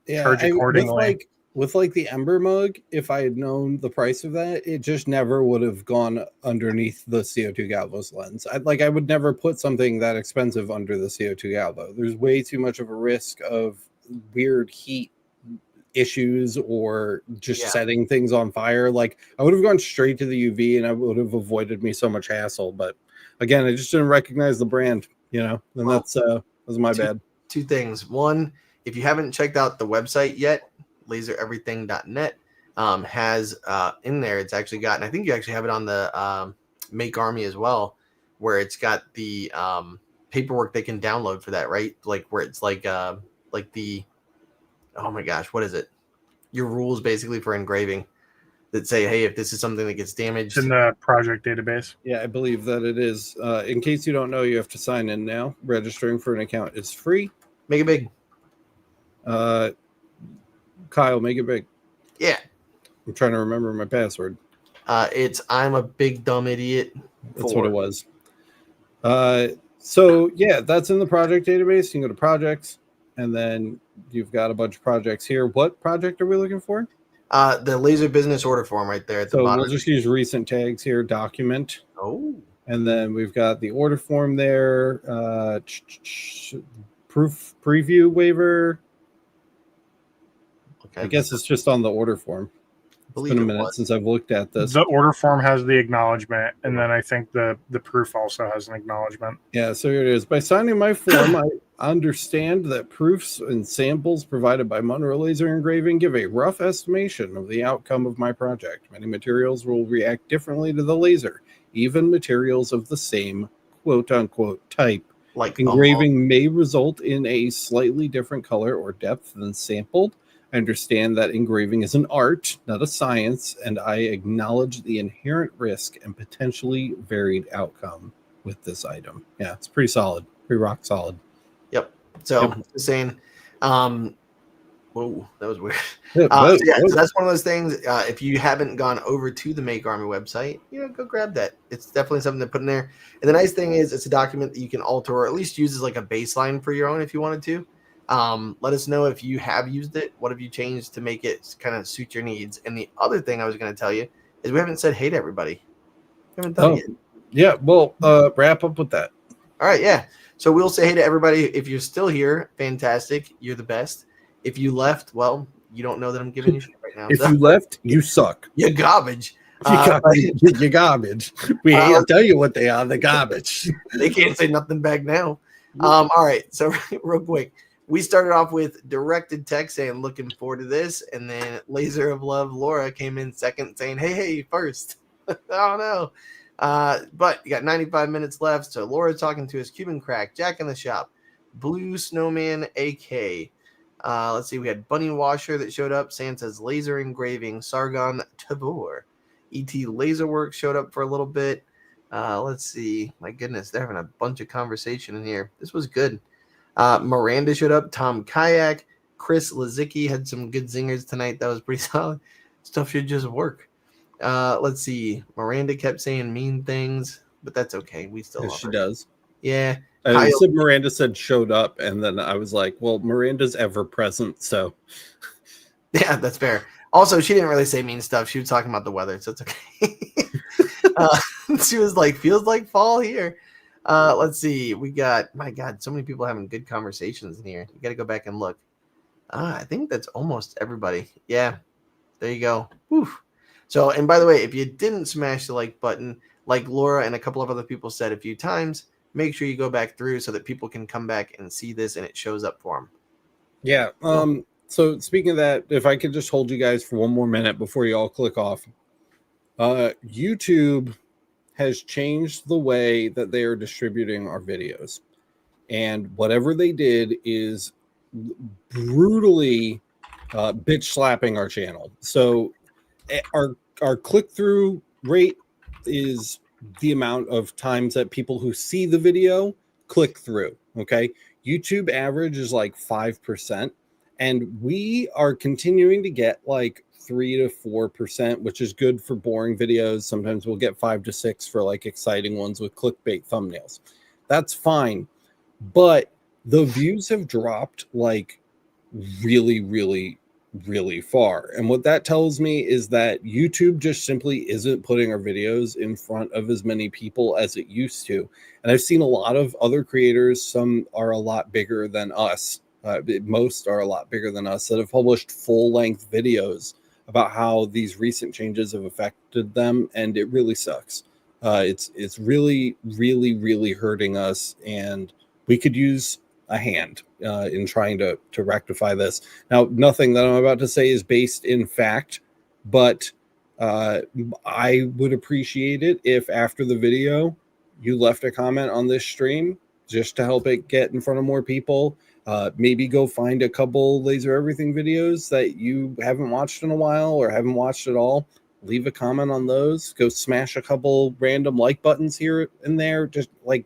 accordingly. With the Ember mug, if I had known the price of that, it just never would have gone underneath the CO2 galvos lens. I would never put something that expensive under the CO2 galvo. There's way too much of a risk of weird heat issues or just setting things on fire. Like I would have gone straight to the UV and I would have avoided me so much hassle. But again, I just didn't recognize the brand, and that was my bad. 2 things. One, if you haven't checked out the website yet, lasereverything.net has in there, it's actually got, and I think you actually have it on the Make Army as well, where it's got the paperwork they can download for that, right? Like where it's like the, oh my gosh, what is it? Your rules basically for engraving that say, hey, if this is something that gets damaged. It's in the project database. Yeah, I believe that it is. In case you don't know, you have to sign in now. Registering for an account is free. Make it big. Kyle, make it big. Yeah. I'm trying to remember my password. It's I'm a big dumb idiot. That's what it was. So yeah, that's in the project database. You can go to projects, and then you've got a bunch of projects here. What project are we looking for? The laser business order form right there at the bottom. We'll just use recent tags here, document. Oh. And then we've got the order form there, proof preview waiver. Okay. I guess it's just on the order form. It's been a minute since I've looked at this. The order form has the acknowledgement, and then I think the proof also has an acknowledgement. Yeah, so here it is. By signing my form, I understand that proofs and samples provided by Monroe Laser Engraving give a rough estimation of the outcome of my project. Many materials will react differently to the laser, even materials of the same quote-unquote type. Like engraving may result in a slightly different color or depth than sampled. I understand that engraving is an art, not a science, and I acknowledge the inherent risk and potentially varied outcome with this item. Yeah, it's pretty solid, pretty rock solid. Yep. So just saying, whoa, that was weird. Yeah, so that's one of those things. If you haven't gone over to the Make Army website, go grab that. It's definitely something to put in there. And the nice thing is, it's a document that you can alter or at least use as like a baseline for your own if you wanted to. Let us know if you have used it. What have you changed to make it kind of suit your needs? And the other thing I was going to tell you is we haven't said hey to everybody. We haven't done it yet. Yeah, well, wrap up with that. All right, yeah. So we'll say hey to everybody. If you're still here, fantastic. You're the best. If you left, well, you don't know that I'm giving you shit right now. If you left, you suck. You're garbage. You're garbage. We hate to tell you what they are. They're garbage. They can't say nothing back now. All right, so real quick. We started off with directed text saying, looking forward to this. And then Laser of Love, Laura, came in second saying, hey, first. Oh, no. But you got 95 minutes left. So Laura talking to us, Cuban Crack, Jack in the Shop, Blue Snowman, AK. Let's see. We had Bunny Washer that showed up. Santa's Laser Engraving, Sargon Tabor. ET Laserworks showed up for a little bit. Let's see. My goodness, they're having a bunch of conversation in here. This was good. Miranda showed up. Tom Kayak, Chris Lazicki had some good zingers tonight. That was pretty solid. Stuff should just work. Let's see. Miranda kept saying mean things, but that's okay. We still love her. She does. Yeah. Miranda said showed up, and then I was like, well, Miranda's ever present, so. Yeah, that's fair. Also, she didn't really say mean stuff. She was talking about the weather, so it's okay. She was like, feels like fall here. Let's see. We got, my God, so many people having good conversations in here. You got to go back and look. I think that's almost everybody. Yeah, there you go. Whew. So, and by the way, if you didn't smash the like button, like Laura and a couple of other people said a few times, make sure you go back through so that people can come back and see this and it shows up for them. Yeah. So speaking of that, if I could just hold you guys for one more minute before you all click off. YouTube has changed the way that they are distributing our videos. And whatever they did is brutally bitch slapping our channel. So our click-through rate is the amount of times that people who see the video click through. Okay. YouTube average is like 5%. And we are continuing to get like 3 to 4%, which is good for boring videos. Sometimes we'll get 5 to 6 for like exciting ones with clickbait thumbnails. That's fine. But the views have dropped like really, really, really far. And what that tells me is that YouTube just simply isn't putting our videos in front of as many people as it used to. And I've seen a lot of other creators, some are a lot bigger than us. Most are a lot bigger than us that have published full-length videos about how these recent changes have affected them, and it really sucks. It's really, really, really hurting us, and we could use a hand in trying to rectify this. Now, nothing that I'm about to say is based in fact, but I would appreciate it if after the video you left a comment on this stream just to help it get in front of more people. Maybe go find a couple Laser Everything videos that you haven't watched in a while or haven't watched at all. Leave a comment on those. Go smash a couple random like buttons here and there. Just like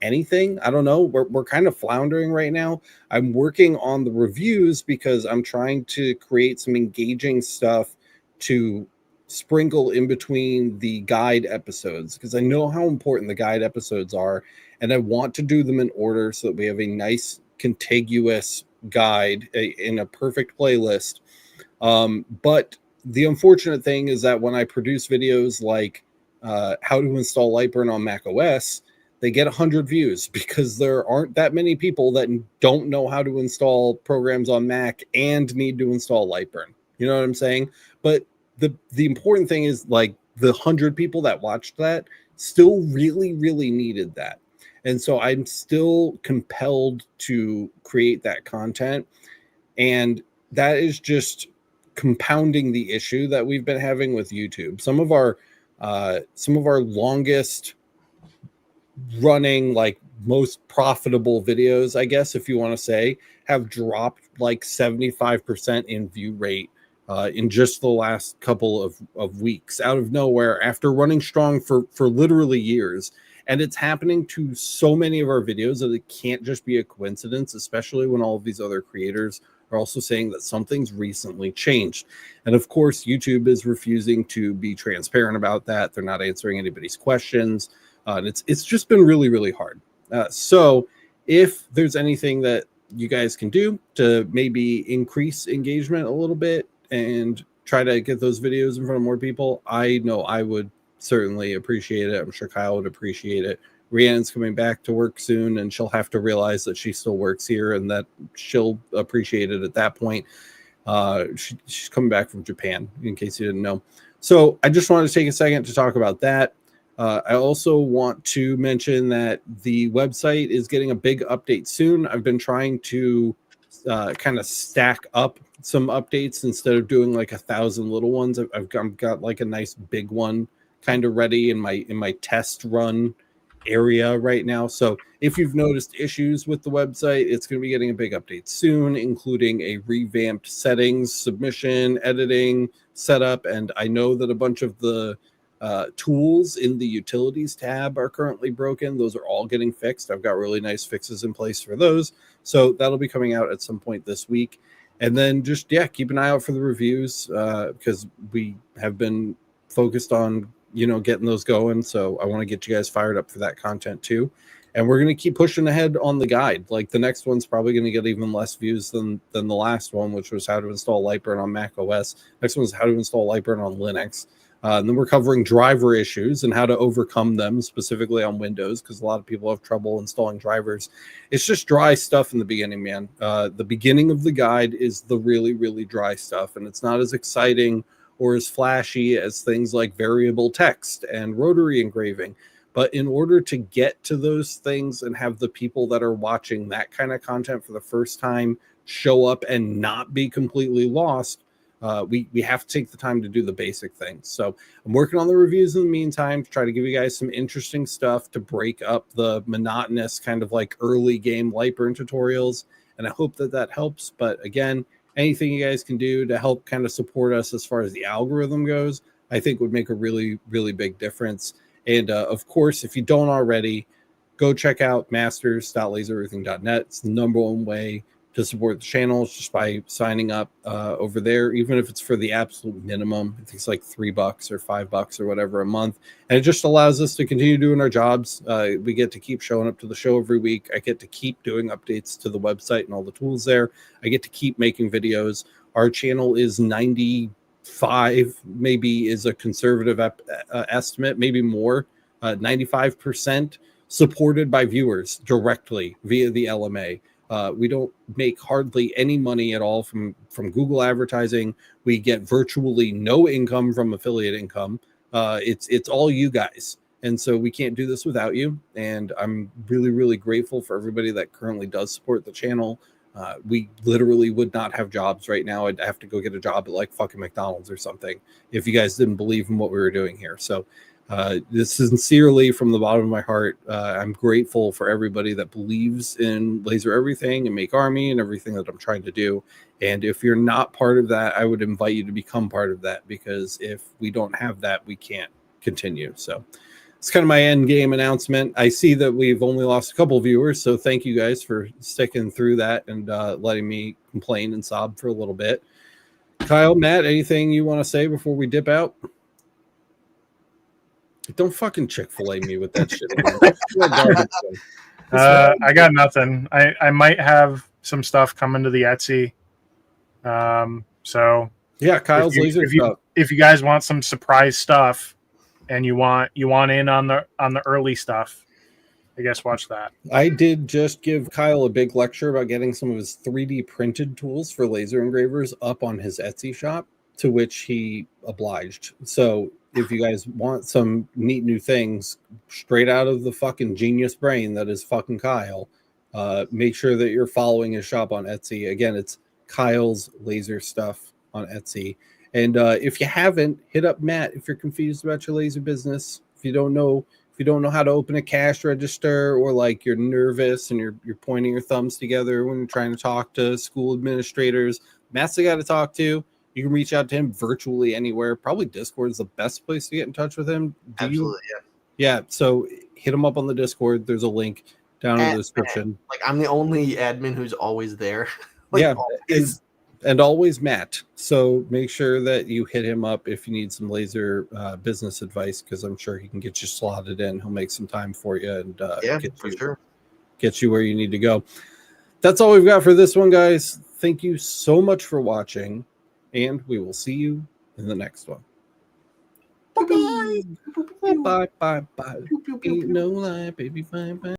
anything. I don't know. We're kind of floundering right now. I'm working on the reviews because I'm trying to create some engaging stuff to sprinkle in between the guide episodes, because I know how important the guide episodes are, and I want to do them in order so that we have a nice contiguous guide in a perfect playlist. But the unfortunate thing is that when I produce videos like how to install Lightburn on Mac OS, they get 100 views because there aren't that many people that don't know how to install programs on Mac and need to install Lightburn. You know what I'm saying? But the important thing is, like, the 100 people that watched that still really, really needed that. And so I'm still compelled to create that content. And that is just compounding the issue that we've been having with YouTube. Some of our longest running, like, most profitable videos, I guess, if you want to say, have dropped like 75% in view rate in just the last couple of weeks out of nowhere after running strong for literally years. And it's happening to so many of our videos that it can't just be a coincidence, especially when all of these other creators are also saying that something's recently changed. And of course, YouTube is refusing to be transparent about that. They're not answering anybody's questions. And it's just been really, really hard. So if there's anything that you guys can do to maybe increase engagement a little bit and try to get those videos in front of more people, I know I would certainly appreciate it. I'm sure Kyle would appreciate it. Rhiannon's coming back to work soon, and she'll have to realize that she still works here and that she'll appreciate it at that point. She's coming back from Japan, in case you didn't know. So I just wanted to take a second to talk about that. I also want to mention that the website is getting a big update soon. I've been trying to kind of stack up some updates instead of doing like 1,000 little ones. I've got like a nice big one kind of ready in my test run area right now. So if you've noticed issues with the website, it's going to be getting a big update soon, including a revamped settings, submission, editing, setup. And I know that a bunch of the tools in the utilities tab are currently broken. Those are all getting fixed. I've got really nice fixes in place for those. So that'll be coming out at some point this week. And then just, yeah, keep an eye out for the reviews because we have been focused on, getting those going. So I want to get you guys fired up for that content too. And we're going to keep pushing ahead on the guide. Like, the next one's probably going to get even less views than the last one, which was how to install Lightburn on Mac OS. Next one's how to install Lightburn on Linux. And then we're covering driver issues and how to overcome them, specifically on Windows, because a lot of people have trouble installing drivers. It's just dry stuff in the beginning, man. The beginning of the guide is the really, really dry stuff, and it's not as exciting or as flashy as things like variable text and rotary engraving. But in order to get to those things and have the people that are watching that kind of content for the first time show up and not be completely lost, we have to take the time to do the basic things. So I'm working on the reviews in the meantime to try to give you guys some interesting stuff to break up the monotonous kind of like early game Lightburn tutorials. And I hope that helps. But again, anything you guys can do to help kind of support us as far as the algorithm goes, I think would make a really, really big difference. And of course, if you don't already, go check out masters.lasereverything.net. It's the number one way to support the channel, just by signing up over there, even if it's for the absolute minimum. I think it's like $3 or $5 or whatever a month. And it just allows us to continue doing our jobs. We get to keep showing up to the show every week. I get to keep doing updates to the website and all the tools there. I get to keep making videos. Our channel is 95, maybe is a conservative estimate, maybe more, 95% supported by viewers directly via the LMA. We don't make hardly any money at all from Google advertising. We get virtually no income from affiliate income. It's all you guys. And so we can't do this without you. And I'm really, really grateful for everybody that currently does support the channel. We literally would not have jobs right now. I'd have to go get a job at like fucking McDonald's or something if you guys didn't believe in what we were doing here. So This is sincerely from the bottom of my heart. I'm grateful for everybody that believes in Laser Everything and Make Army and everything that I'm trying to do. And if you're not part of that, I would invite you to become part of that, because if we don't have that, we can't continue. So it's kind of my end game announcement. I see that we've only lost a couple of viewers, so thank you guys for sticking through that and letting me complain and sob for a little bit. Kyle, Matt, anything you want to say before we dip out? Don't fucking Chick-fil-A me with that shit. I got nothing. I might have some stuff coming to the Etsy. So yeah, Kyle's laser stuff. If you guys want some surprise stuff and you want in on the early stuff, I guess watch that. I did just give Kyle a big lecture about getting some of his 3D printed tools for laser engravers up on his Etsy shop, to which he obliged. So if you guys want some neat new things straight out of the fucking genius brain that is fucking Kyle, make sure that you're following his shop on Etsy. Again, it's Kyle's Laser Stuff on Etsy. And if you haven't, hit up Matt if you're confused about your laser business. If you don't know how to open a cash register, or like you're nervous and you're pointing your thumbs together when you're trying to talk to school administrators, Matt's the guy to talk to. You can reach out to him virtually anywhere. Probably Discord is the best place to get in touch with him. Absolutely, yeah. So hit him up on the Discord. There's a link down in the description. Like, I'm the only admin who's always there. And always Matt. So make sure that you hit him up if you need some laser business advice, because I'm sure he can get you slotted in. He'll make some time for you and get you where you need to go. That's all we've got for this one, guys. Thank you so much for watching, and we will see you in the next one. Bye-bye. Bye-bye. Ain't no lie, baby. Bye-bye.